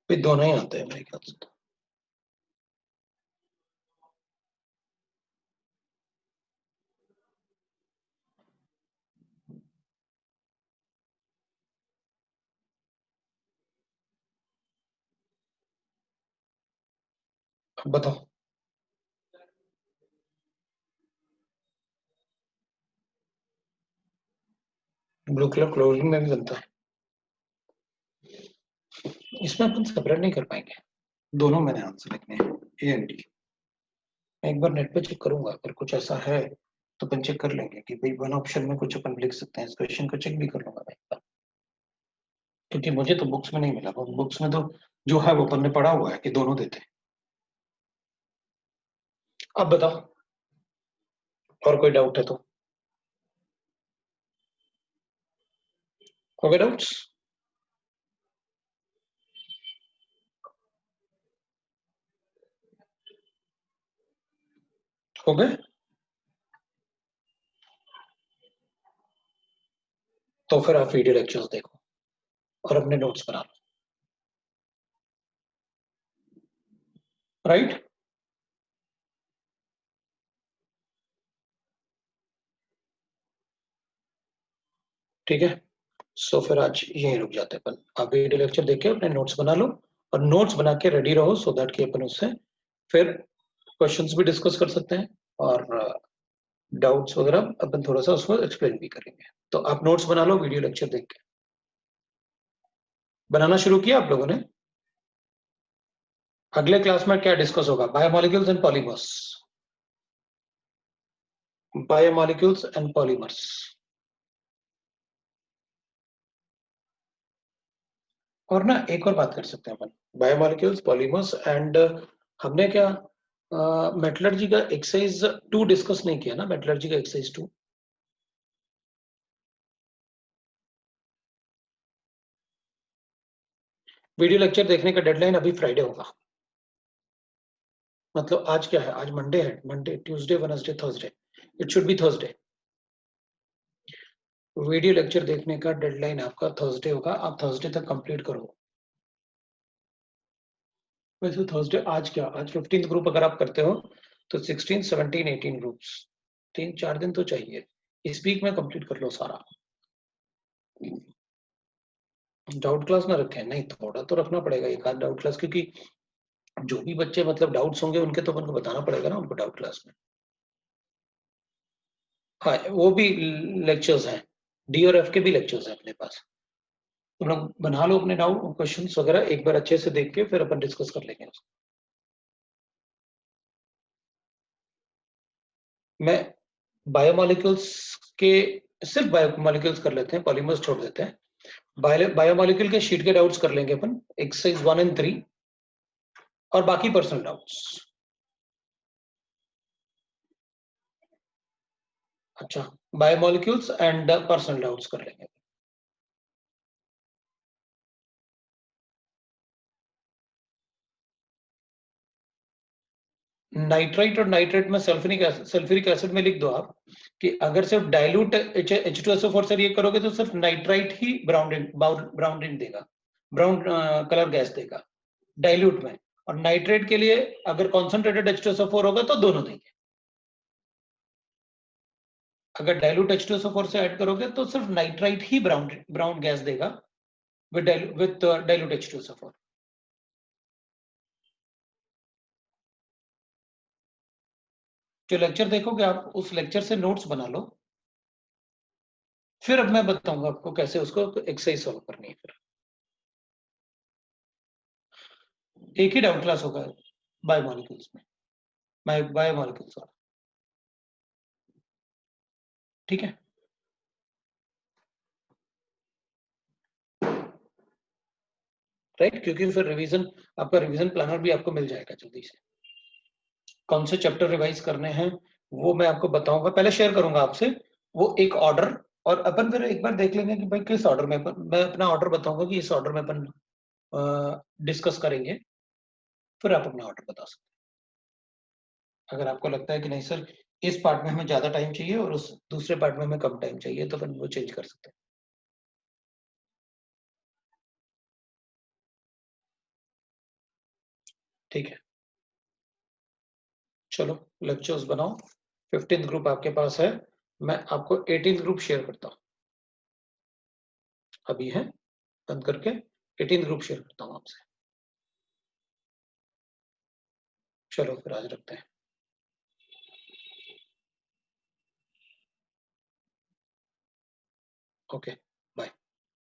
भी दोनों ही आते हैं मेरे ख्याल से तो। अब बताओ। ब्लू कलर क्लोरीन में भी बनता है। इसमें अपन सेपरेट नहीं कर पाएंगे, दोनों मैंने आंसर लिखने हैं, ए एंड डी। मैं एक बार नेट पे चेक करूंगा, अगर कुछ ऐसा है तो अपन चेक कर लेंगे कि भाई वन ऑप्शन में कुछ अपन लिख सकते हैं। इस क्वेश्चन को चेक भी कर लूंगा मैं एक बार, क्योंकि मुझे तो बुक्स में नहीं मिला। बुक्स में तो जो है वो अपन ने पढ़ा हुआ है कि दोनों देते हैं। अब बताओ, और कोई डाउट है तो? कोई डाउट्स? हो गए? तो फिर आप वीडियो लेक्चर्स देखो और अपने नोट्स बना लो, राइट? ठीक है, सो फिर आज यहीं रुक जाते हैं अपन। आप वीडियो लेक्चर देख के अपने नोट्स बना लो, और नोट्स बना के रेडी रहो, सो दैट कि अपन उससे फिर क्वेश्चंस भी डिस्कस कर सकते हैं, और डाउट्स वगैरह अपन थोड़ा सा उसको एक्सप्लेन भी करेंगे। तो आप नोट्स बना लो वीडियो लेक्चर देख के। बनाना शुरू किया आप लोगों ने? अगले क्लास में क्या डिस्कस होगा? Biomolecules and polymers. Biomolecules and polymers. और ना एक और बात कर सकते हैं अपन, बायोमोलिक्यूल्स, पॉलीमर्स एंड हमने क्या मेटलर्जी का एक्सरसाइज 2 डिस्कस नहीं किया ना, मेटलर्जी का एक्सरसाइज 2। वीडियो लेक्चर देखने का डेडलाइन अभी फ्राइडे होगा, मतलब आज क्या है, आज मंडे है, Monday Tuesday Wednesday Thursday, it should be Thursday. Video lecture देखने का डेडलाइन आपका थर्सडे होगा, आप थर्सडे तक कंप्लीट करो। वैसे थर्सडे आज क्या, आज 15th ग्रुप अगर आप करते हो तो 16, 17, 18 ग्रुप्स, 3-4 दिन तो चाहिए, इस वीक में कंप्लीट कर लो सारा। डाउट क्लास ना रखें, नहीं थोड़ा तो रखना पड़ेगा एक आध डाउट क्लास, क्योंकि जो भी बच्चे मतलब डाउट्स होंगे उनके तो अपन को बताना पड़ेगा ना उनको डाउट क्लास में। हाँ वो भी लेक्चर्स हैं, डी और एफ के भी लेक्चर्स हैं अपने पास, तुम लोग बना लो अपने डाउट क्वेश्चंस वगैरह एक बार अच्छे से देख के फिर अपन डिस्कस कर लेंगे उसको। मैं बायोमोलिक्यूल्स के, सिर्फ बायोमोलिक्यूल्स कर लेते हैं, पॉलीमर्स छोड़ देते हैं। बायोमोलिक्यूल के शीट के डाउट्स कर लेंगे अपन, एक्सरसाइज 1 and 3, और बाकी पर्सनल डाउट्स। अच्छा, बायोमोलिक्यूल्स एंड पर्सनल डाउट्स कर लेंगे। नाइट्राइट और नाइट्रेट में सल्फ्यूरिक एसिड में लिख दो आप कि अगर सिर्फ डाइल्यूट H2SO4 से रिएक्ट करोगे तो सिर्फ नाइट्राइट ही ब्राउन देगा, ब्राउन कलर गैस देगा डाइल्यूट में, और नाइट्रेट के लिए अगर कॉन्सेंट्रेटेड H2SO4 होगा तो दोनों देंगे। अगर डाइल्यूट H2SO4 से ऐड करोगे तो सिर्फ नाइट्राइट ही ब्राउन गैस देगा विद डाइल्यूट H2SO4। जो लेक्चर देखोगे आप उस लेक्चर से नोट्स बना लो, फिर अब मैं बताऊंगा आपको कैसे उसको एक्सरसाइज सॉल्व करनी है। फिर एक ही डाउट क्लास होगा बायोमोलिक्यूल्स में, बायोमोलिक्यूल्स वाला, ठीक है। राइट, क्योंकि फिर रिवीजन, आपका रिवीजन प्लानर भी आपको मिल जाएगा जल्दी से। कौन से चैप्टर रिवाइज करने हैं वो मैं आपको बताऊंगा, पहले शेयर करूंगा आपसे वो एक ऑर्डर, और अपन फिर एक बार देख लेंगे कि भाई किस ऑर्डर में मैं अपना ऑर्डर बताऊंगा कि इस ऑर्डर में अपन डिस्कस करेंगे, फिर आप अपना ऑर्डर बता सकते हैं। अगर आपको लगता है कि नहीं सर इस पार्ट में हमें ज्यादा टाइम चाहिए और उस दूसरे पार्ट में हमें कम टाइम चाहिए, तो अपन वो चेंज कर सकते हैं। ठीक है, चलो लेक्चर्स बनाओ। 15th ग्रुप आपके पास है, मैं आपको 18th ग्रुप शेयर करता हूँ, अभी है बंद करके 18th ग्रुप शेयर करता हूँ आपसे। चलो फिर आज रखते हैं। ओके।